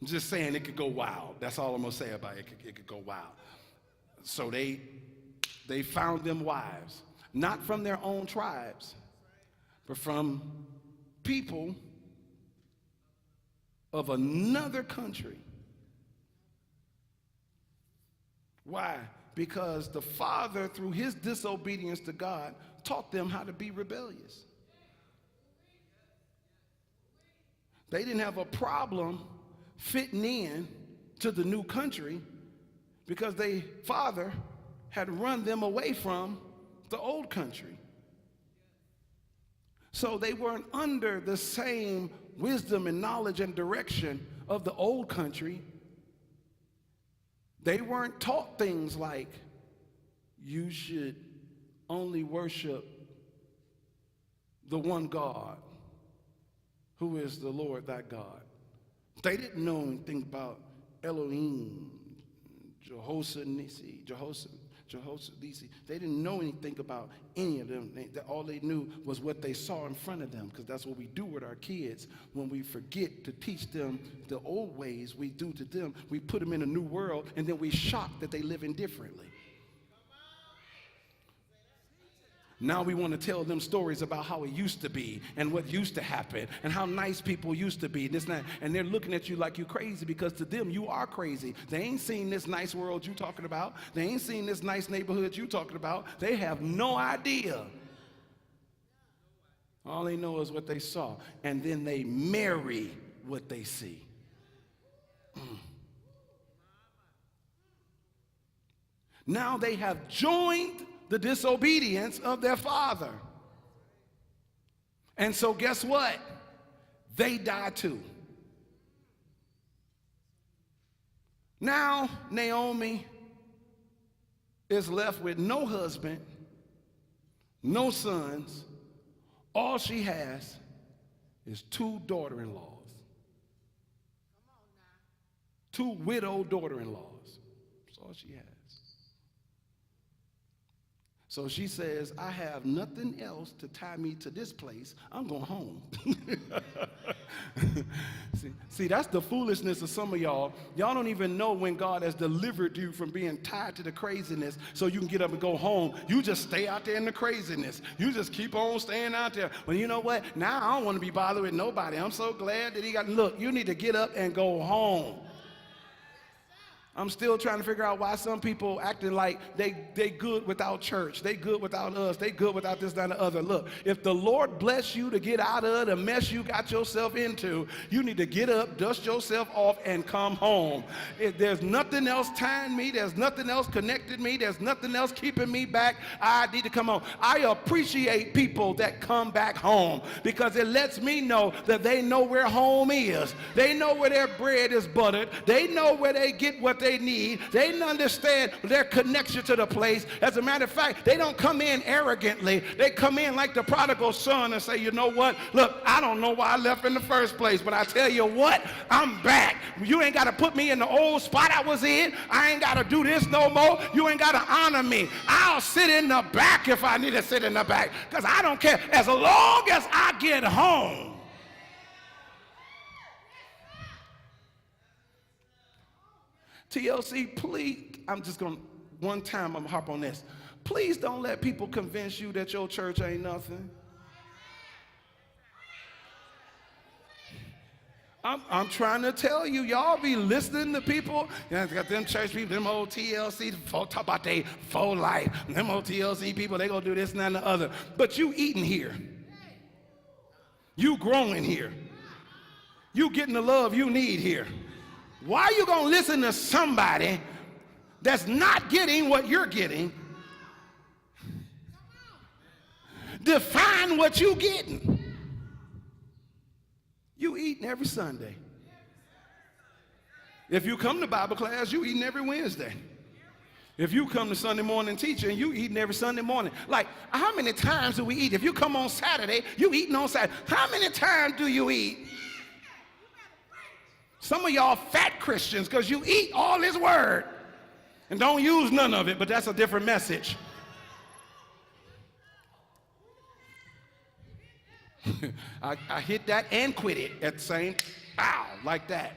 just saying it could go wild. That's all I'm going to say about it. It could go wild. So they found them wives, not from their own tribes, but from people of another country. Why? Because the father, through his disobedience to God, taught them how to be rebellious. They didn't have a problem fitting in to the new country because their father had run them away from the old country. So they weren't under the same wisdom and knowledge and direction of the old country. They weren't taught things like you should only worship the one God, who is the Lord thy God. They didn't know anything about Elohim, Jehoshaphat, they didn't know anything about any of them. All they knew was what they saw in front of them, because that's what we do with our kids. When we forget to teach them the old ways we do to them, we put them in a new world, and then we shock that they live indifferently. Now we want to tell them stories about how it used to be and what used to happen and how nice people used to be. This and that. And they're looking at you like you're crazy, because to them you are crazy. They ain't seen this nice world you talking about. They ain't seen this nice neighborhood you talking about. They have no idea. All they know is what they saw. And then they marry what they see. Now they have joined the disobedience of their father. And so guess what? They die too. Now Naomi is left with no husband, no sons. All she has is 2 daughter-in-laws. Two widowed daughter-in-laws. That's all she has. So she says, I have nothing else to tie me to this place. I'm going home. See, that's the foolishness of some of y'all. Y'all don't even know when God has delivered you from being tied to the craziness so you can get up and go home. You just stay out there in the craziness. You just keep on staying out there. Well, you know what? Now I don't want to be bothered with nobody. I'm so glad that he got, look, you need to get up and go home. I'm still trying to figure out why some people acting like they good without church. They good without us. They good without this, that, and the other. Look, if the Lord bless you to get out of the mess you got yourself into, you need to get up, dust yourself off, and come home. If there's nothing else tying me, there's nothing else connected me, there's nothing else keeping me back, I need to come home. I appreciate people that come back home, because it lets me know that they know where home is. They know where their bread is buttered. They know where they get what they need. They understand their connection to the place. As a matter of fact, they don't come in arrogantly. They come in like the prodigal son and say, you know what? Look, I don't know why I left in the first place, but I tell you what, I'm back. You ain't got to put me in the old spot I was in. I ain't got to do this no more. You ain't got to honor me. I'll sit in the back if I need to sit in the back, because I don't care. As long as I get home. TLC, please, I'm just going to, one time I'm going to hop on this. Please don't let people convince you that your church ain't nothing. I'm trying to tell you, y'all be listening to people. You know, got them church people, them old TLC, talk about they full life. Them old TLC people, they going to do this and that and the other. But you eating here. You growing here. You getting the love you need here. Why are you going to listen to somebody that's not getting what you're getting? Define what you're getting. You eating every Sunday. If you come to Bible class, you eating every Wednesday. If you come to Sunday morning teaching, you eating every Sunday morning. Like, how many times do we eat? If you come on Saturday, you eating on Saturday. How many times do you eat? Some of y'all fat Christians, because you eat all his word and don't use none of it, but that's a different message. I hit that and quit it at the same, ow, like that.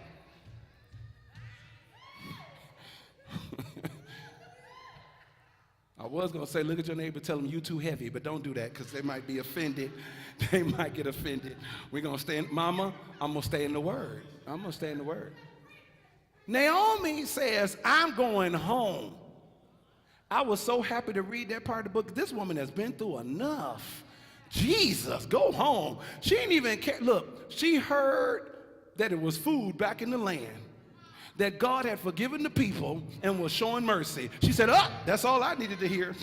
I was going to say, look at your neighbor, tell them you too heavy, but don't do that, because they might be offended. They might get offended. We're going to stay in, Mama, I'm going to stay in the word. I'm going to stay in the word. Naomi says, I'm going home. I was so happy to read that part of the book. This woman has been through enough. Jesus, go home. She didn't even care. Look, she heard that it was food back in the land, that God had forgiven the people and was showing mercy. She said, oh, that's all I needed to hear.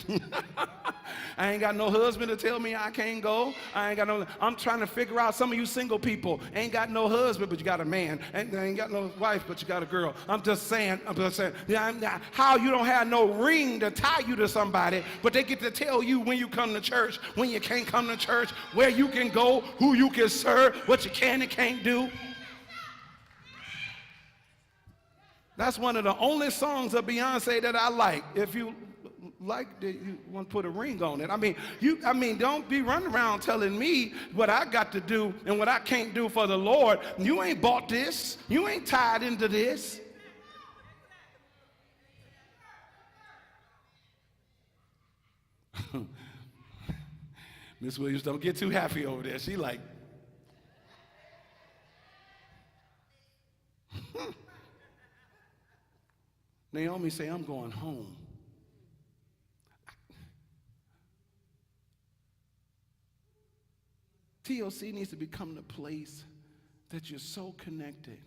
I ain't got no husband to tell me I can't go. I'm trying to figure out, some of you single people ain't got no husband, but you got a man. Ain't got no wife, but you got a girl. I'm just saying, how you don't have no ring to tie you to somebody, but they get to tell you when you come to church, when you can't come to church, where you can go, who you can serve, what you can and can't do. That's one of the only songs of Beyonce that I like. If you like it, you want to put a ring on it. Don't be running around telling me what I got to do and what I can't do for the Lord. You ain't bought this. You ain't tied into this. Miss Williams, don't get too happy over there. She like, Naomi say, I'm going home. TLC needs to become the place that you're so connected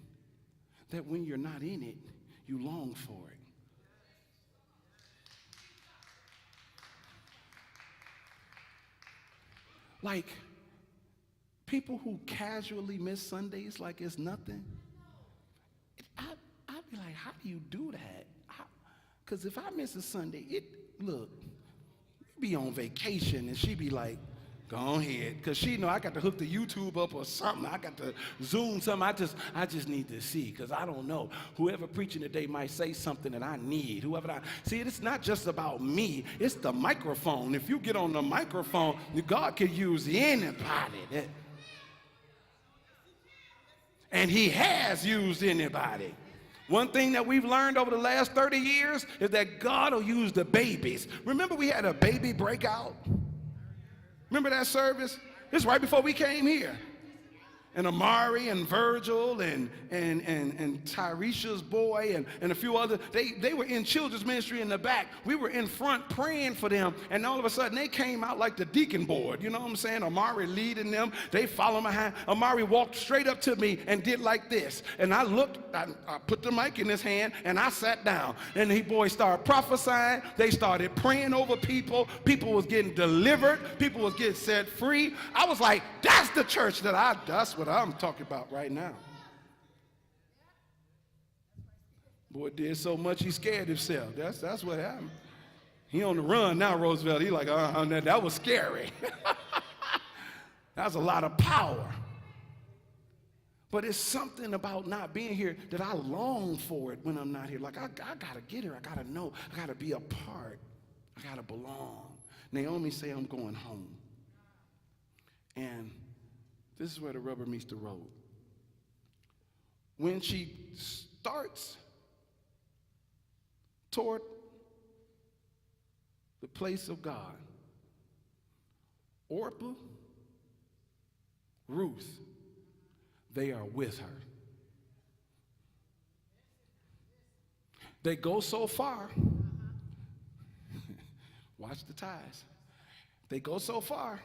that when you're not in it, you long for it. Like, people who casually miss Sundays like it's nothing, I'd be like, how do you do that? Because if I miss a Sunday, look, be on vacation, and she be like, go ahead, because she know I got to hook the YouTube up or something. I got to Zoom something. I just need to see, because I don't know. Whoever preaching today might say something that I need. See, it's not just about me. It's the microphone. If you get on the microphone, God can use anybody. And he has used anybody. One thing that we've learned over the last 30 years is that God will use the babies. Remember we had a baby breakout? Remember that service? It's right before we came here. And Amari and Virgil and Tyresha's boy and a few others, they were in children's ministry in the back. We were in front praying for them, and all of a sudden they came out like the deacon board. You know what I'm saying? Amari leading them. They follow behind. Amari walked straight up to me and did like this. And I looked, I put the mic in his hand, and I sat down. And the boys started prophesying. They started praying over people. People was getting delivered. People was getting set free. I was like, that's the church that's what I'm talking about right now. Boy did so much he scared himself. That's what happened. He on the run now, Roosevelt. He like, that was scary. That's a lot of power. But it's something about not being here that I long for it when I'm not here. Like, I got to get here. I got to know. I got to be a part. I got to belong. Naomi say, I'm going home. And this is where the rubber meets the road. When she starts toward the place of God, Orpah, Ruth, they are with her. They go so far. Watch the ties. They go so far.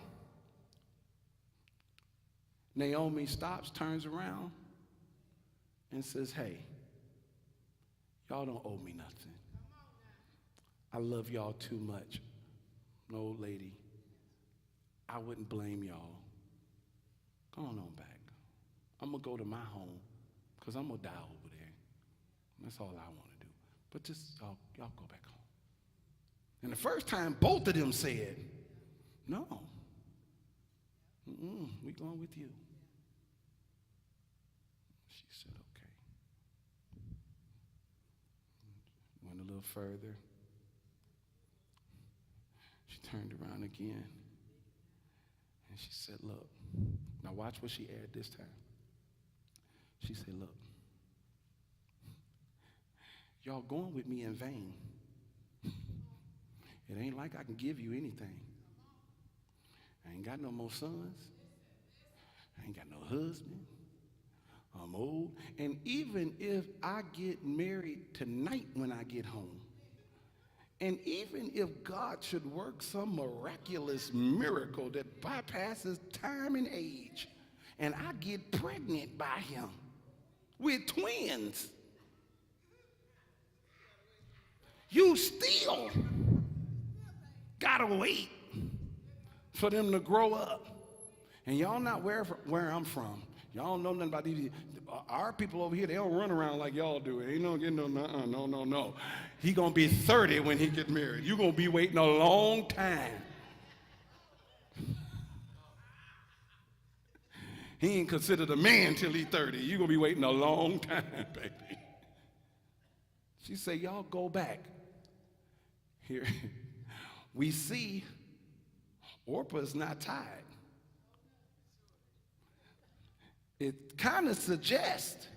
Naomi stops, turns around, and says, hey, y'all don't owe me nothing. I love y'all too much. No, old lady, I wouldn't blame y'all. Go on back. I'm going to go to my home because I'm going to die over there. That's all I want to do. But just, y'all go back home. And the first time, both of them said, no. We going with you. She said, okay. Went a little further. She turned around again. And she said, look. Now watch what she added this time. She said, look. Y'all going with me in vain. It ain't like I can give you anything. I ain't got no more sons. I ain't got no husband. I'm old. And even if I get married tonight when I get home, and even if God should work some miraculous miracle that bypasses time and age, and I get pregnant by him with twins, you still gotta wait for them to grow up. And y'all not where I'm from. Y'all don't know nothing about these. Our people over here, they don't run around like y'all do. Ain't no getting no. He gonna be 30 when he get married. You gonna be waiting a long time. He ain't considered a man till he's 30. You gonna be waiting a long time, baby. She said, y'all go back. Here, we see Orpah's not tied. It kind of suggests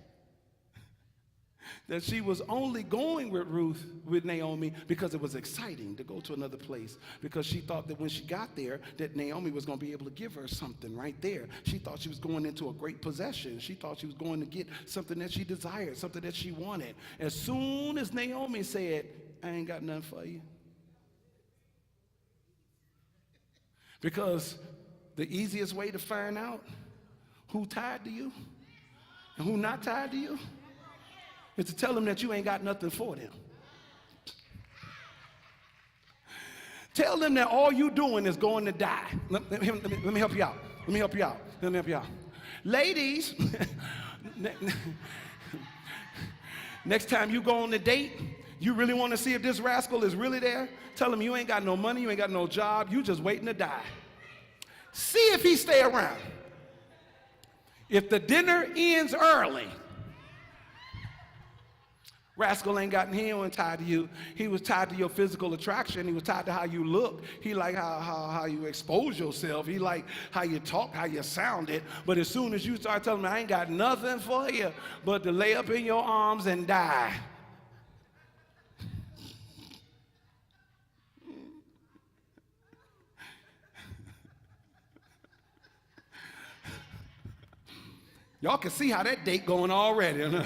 that she was only going with Naomi because it was exciting to go to another place, because she thought that when she got there that Naomi was going to be able to give her something right there. She thought she was going into a great possession. She thought she was going to get something that she desired, something that she wanted. As soon as Naomi said, I ain't got nothing for you. Because the easiest way to find out who tied to you and who not tied to you is to tell them that you ain't got nothing for them. Tell them that all you doing is going to die. Let me help you out. Let me help you out. Ladies, next time you go on a date, you really want to see if this rascal is really there? Tell him you ain't got no money, you ain't got no job, you just waiting to die. See if he stay around. If the dinner ends early, rascal he wasn't tied to you. He was tied to your physical attraction. He was tied to how you look. He liked how you expose yourself. He liked how you talk, how you sounded. But as soon as you start telling me I ain't got nothing for you but to lay up in your arms and die. Y'all can see how that date going already.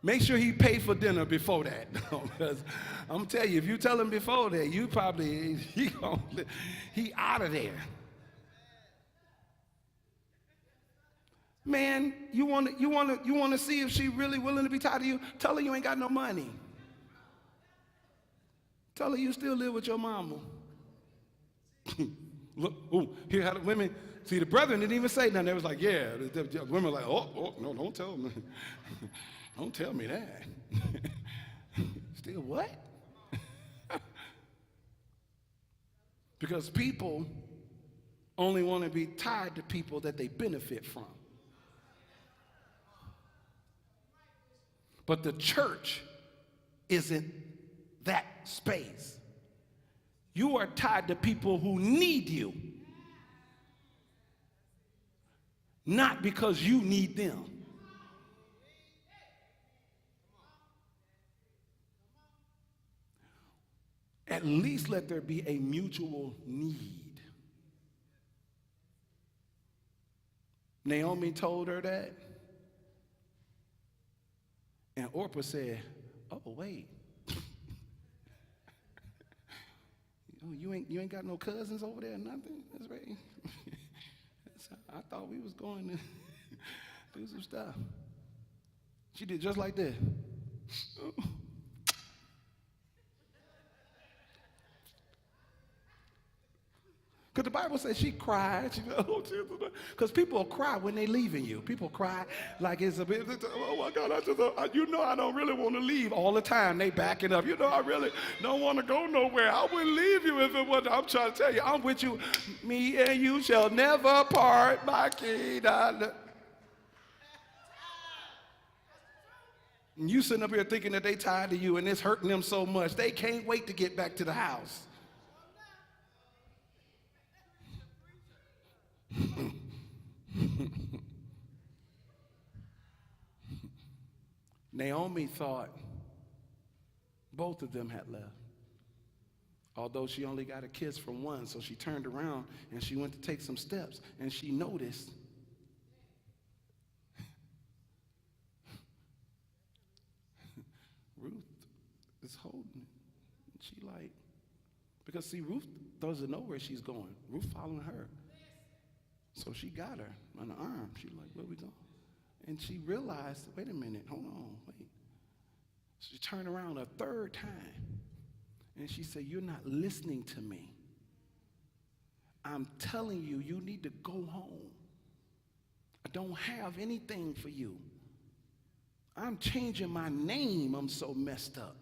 Make sure he pay for dinner before that. Because I'm telling you, if you tell him before that, you probably, he out of there. Man, you want to see if she really willing to be tied to you? Tell her you ain't got no money. Tell her you still live with your mama. Look, ooh, here how the women. See, the brethren didn't even say nothing. They was like, yeah. The women were like, oh, no, don't tell me. Don't tell me that. Still what? Because people only want to be tied to people that they benefit from. But the church isn't that space. You are tied to people who need you. Not because you need them. At least let there be a mutual need. Naomi told her that. And Orpah said, oh, wait. You ain't got no cousins over there or nothing? That's right. I thought we was going to do some stuff. She did just like that. Because the Bible says she cried. She said, oh, Jesus. Because people cry when they leaving you. People cry like it's a bit, oh my God, I don't really want to leave all the time. They backing up. I really don't want to go nowhere. I wouldn't leave you if it wasn't. I'm trying to tell you, I'm with you. Me and you shall never part, my king. And you sitting up here thinking that they tied to you and it's hurting them so much. They can't wait to get back to the house. Naomi thought both of them had left, although she only got a kiss from one. So she turned around and she went to take some steps, and she noticed Ruth is holding it. She because see, Ruth doesn't know where she's going. Ruth following her. So she got her on the arm. She like, where we going? And she realized, wait a minute, hold on, wait. She turned around a third time. And she said, you're not listening to me. I'm telling you, you need to go home. I don't have anything for you. I'm changing my name. I'm so messed up.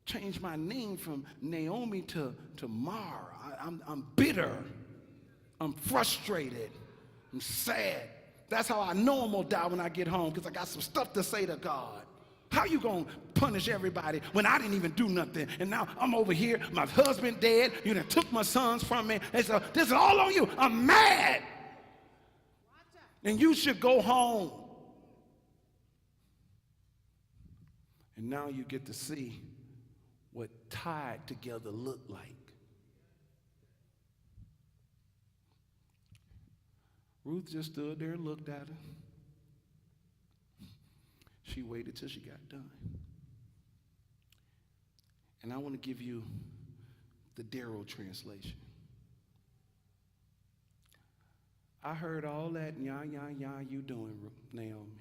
Change my name from Naomi to Mara. I'm bitter. I'm frustrated. I'm sad. That's how I know I'm going to die when I get home, because I got some stuff to say to God. How you going to punish everybody when I didn't even do nothing? And now I'm over here, my husband dead, you done took my sons from me. And so this is all on you. I'm mad. And you should go home. And now you get to see what tied together look like. Ruth just stood there and looked at her. She waited till she got done. And I want to give you the Darrow translation. I heard all that, yah, you doing, Naomi.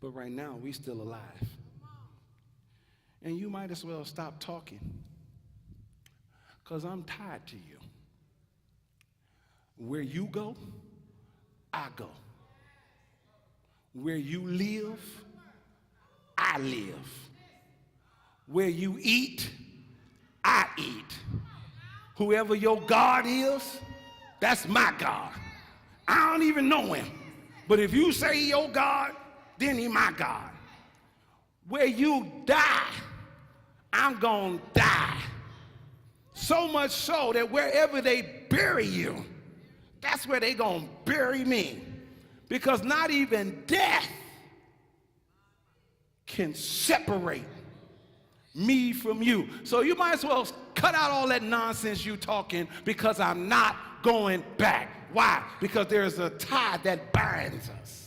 But right now, we still alive. And you might as well stop talking, because I'm tied to you. Where you go, I go. Where you live, I live. Where you eat, I eat. Whoever your God is, that's my God. I don't even know him. But if you say your God, then he my God. Where you die, I'm going to die. So much so that wherever they bury you, that's where they going to bury me. Because not even death can separate me from you. So you might as well cut out all that nonsense you talking, because I'm not going back. Why? Because there's a tie that binds us.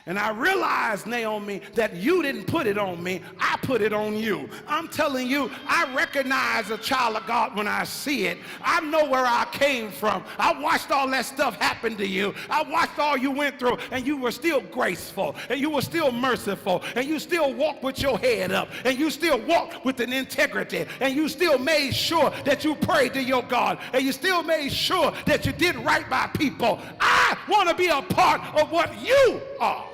And I realize, Naomi, that you didn't put it on me. I put it on you. I'm telling you, I recognize a child of God when I see it. I know where I came from. I watched all that stuff happen to you. I watched all you went through, and you were still graceful, and you were still merciful, and you still walked with your head up, and you still walked with an integrity, and you still made sure that you prayed to your God, and you still made sure that you did right by people. I want to be a part of what you are.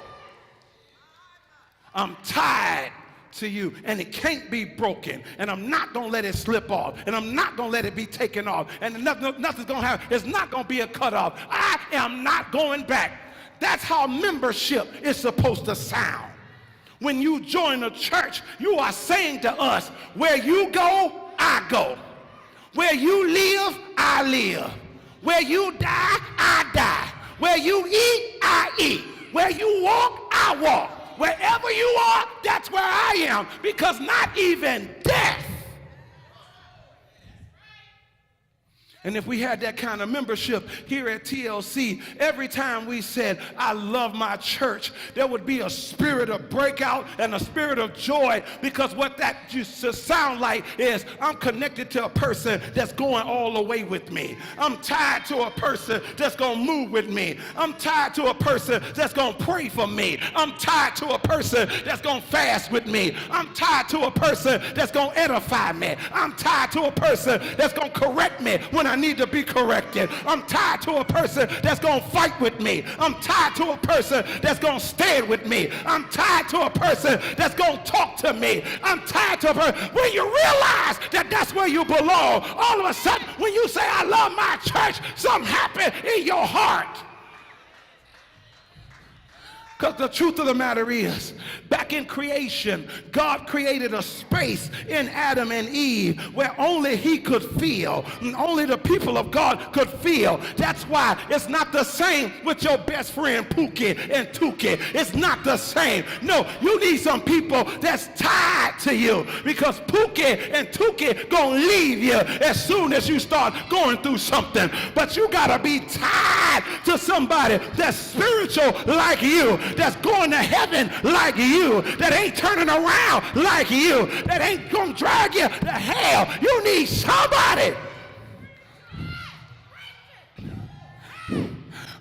I'm tied to you, and it can't be broken, and I'm not going to let it slip off, and I'm not going to let it be taken off, and nothing's going to happen. It's not going to be a cutoff. I am not going back. That's how membership is supposed to sound. When you join a church, you are saying to us, where you go, I go. Where you live, I live. Where you die, I die. Where you eat, I eat. Where you walk, I walk. Wherever you are, that's where I am, because not even death. And if we had that kind of membership here at TLC, every time we said, I love my church, there would be a spirit of breakout and a spirit of joy, because what that used to sound like is, I'm connected to a person that's going all the way with me. I'm tied to a person that's going to move with me. I'm tied to a person that's going to pray for me. I'm tied to a person that's going to fast with me. I'm tied to a person that's going to edify me. I'm tied to a person that's going to correct me when I need to be corrected. I'm tied to a person that's going to fight with me. I'm tied to a person that's going to stand with me. I'm tied to a person that's going to talk to me. I'm tied to a person. When you realize that that's where you belong, all of a sudden, when you say, I love my church, something happened in your heart. Because the truth of the matter is, back in creation, God created a space in Adam and Eve where only he could feel, and only the people of God could feel. That's why it's not the same with your best friend Pookie and Tookie. It's not the same. No, you need some people that's tied to you, because Pookie and Tookie gonna leave you as soon as you start going through something. But you gotta be tied to somebody that's spiritual like you, that's going to heaven like you, that ain't turning around like you, that ain't going to drag you to hell. You need somebody.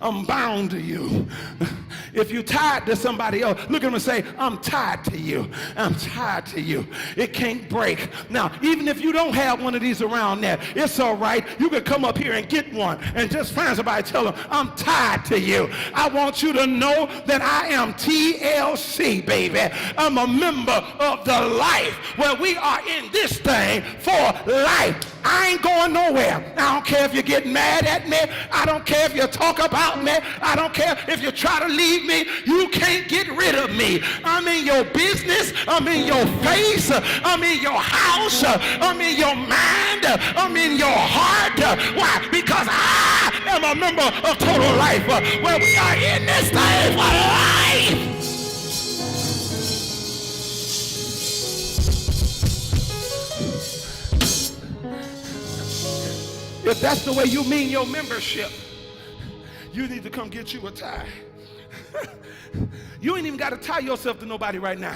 I'm bound to you. If you're tied to somebody else, look at them and say, I'm tied to you. I'm tied to you. It can't break. Now, even if you don't have one of these around there, it's all right. You can come up here and get one and just find somebody, tell them, I'm tied to you. I want you to know that I am TLC, baby. I'm a member of the life where we are in this thing for life. I ain't going nowhere. I don't care if you get mad at me. I don't care if you talk about me. I don't care if you try to leave me. You can't get rid of me. I'm in your business. I'm in your face. I'm in your house. I'm in your mind. I'm in your heart. Why? Because I am a member of Total Life where we are in this thing for life. If that's the way you mean your membership, you need to come get you a tie. You ain't even got to tie yourself to nobody right now.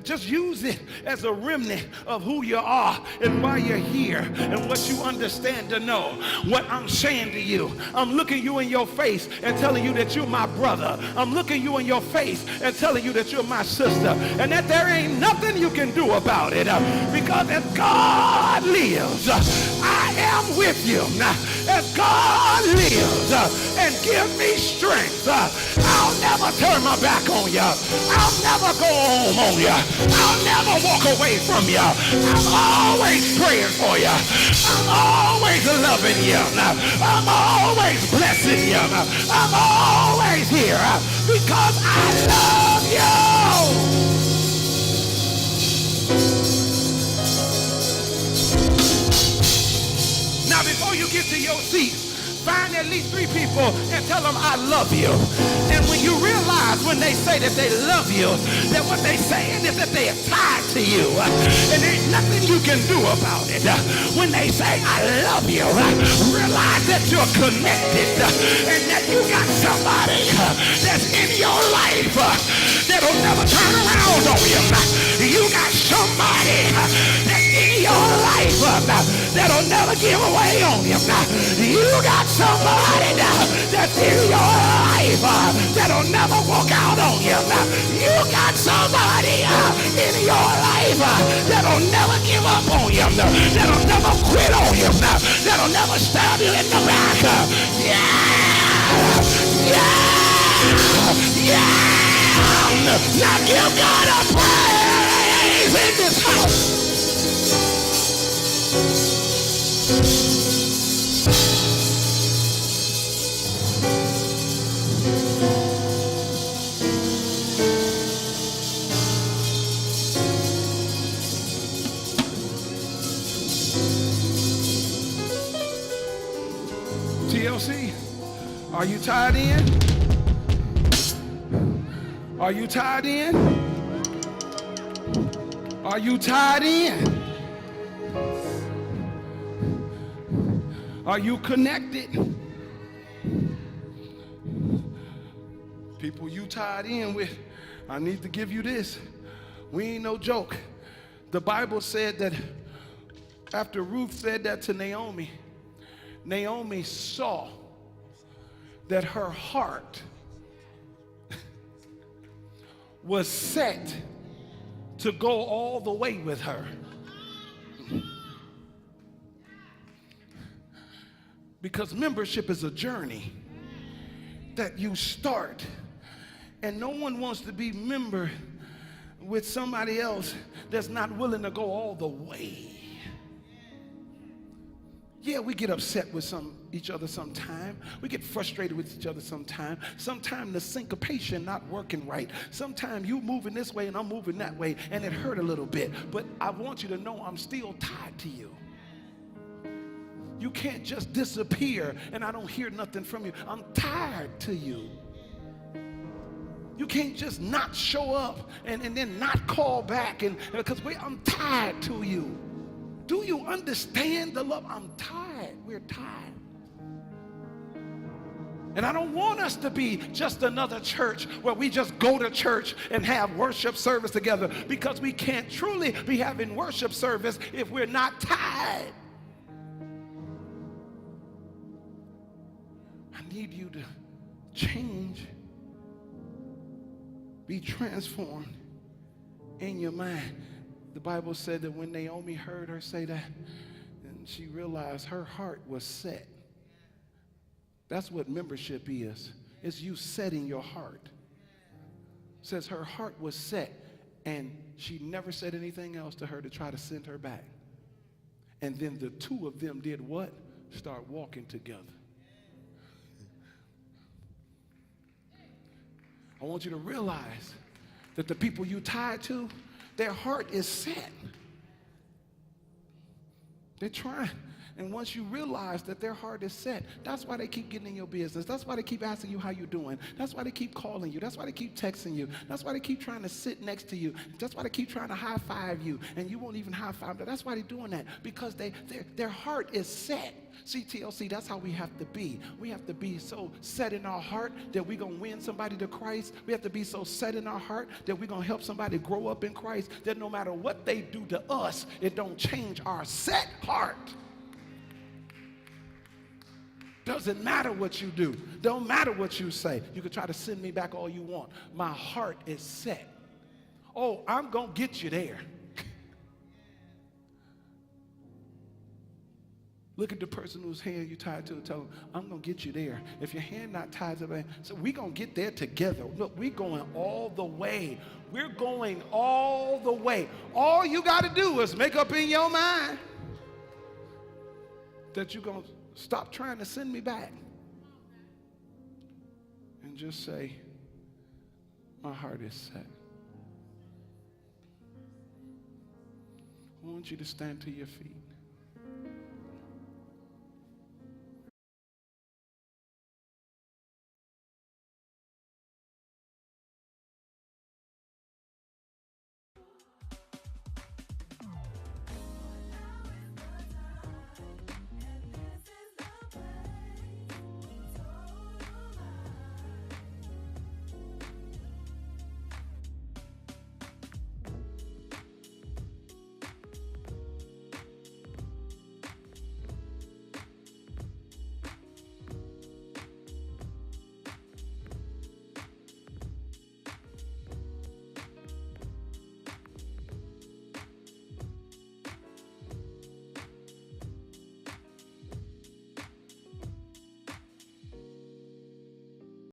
Just use it as a remnant of who you are and why you're here and what you understand to know. What I'm saying to you, I'm looking you in your face and telling you that you're my brother. I'm looking you in your face and telling you that you're my sister and that there ain't nothing you can do about it because as God lives, I am with you. As God lives and give me strength, I'll never turn my back on you. I'll never go home on you. I'll never walk away from you. I'm always praying for you. I'm always loving you. I'm always blessing you. I'm always here because I love you. Now before you get to your seat, find at least 3 people and tell them I love you. And when you realize when they say that they love you, that what they're saying is that they are tied to you. And there's nothing you can do about it. When they say I love you, realize that you're connected and that you got somebody that's in your life that'll never turn around on you. You got somebody that's in your life that'll never give away on you. You got somebody that's in your life that'll never walk out on you. You got somebody in your life that'll never give up on you, that'll never quit on you, that'll never stab you in the back. Yeah! Yeah! Yeah! Now give God a praise in this house. TLC, are you tied in? Are you tied in? Are you tied in? Are you connected? People you tied in with, I need to give you this. We ain't no joke. The Bible said that after Ruth said that to Naomi, Naomi saw that her heart was set to go all the way with her. Because membership is a journey that you start, and no one wants to be member with somebody else that's not willing to go all the way. Yeah, we get upset with each other sometime. We get frustrated with each other sometime. Sometimes the syncopation not working right. Sometimes you moving this way and I'm moving that way, and it hurt a little bit. But I want you to know I'm still tied to you. You can't just disappear and I don't hear nothing from you. I'm tied to you. You can't just not show up and then not call back because I'm tied to you. Do you understand the love? I'm tired. We're tired. And I don't want us to be just another church where we just go to church and have worship service together, because we can't truly be having worship service if we're not tied. I need you to change Be transformed in your mind. The Bible said that when Naomi heard her say that, and she realized her heart was set. That's what membership is. It's you setting your heart. It says her heart was set, and she never said anything else to her to try to send her back. And then the two of them did what? Start walking together. I want you to realize that the people you tied to, their heart is set. They're trying. And once you realize that their heart is set, that's why they keep getting in your business. That's why they keep asking you how you're doing. That's why they keep calling you. That's why they keep texting you. That's why they keep trying to sit next to you. That's why they keep trying to high five you, and you won't even high five them. That's why they're doing that, because their heart is set. See, TLC, that's how we have to be. We have to be so set in our heart that we're going to win somebody to Christ. We have to be so set in our heart that we're going to help somebody grow up in Christ, that no matter what they do to us, it don't change our set heart. Doesn't matter what you do. Don't matter what you say. You can try to send me back all you want. My heart is set. Oh, I'm going to get you there. Look at the person whose hand you tied to and tell them, I'm going to get you there. If your hand not tied to them, so we're going to get there together. Look, we're going all the way. We're going all the way. All you got to do is make up in your mind that you're going to stop trying to send me back and just say, my heart is set. I want you to stand to your feet.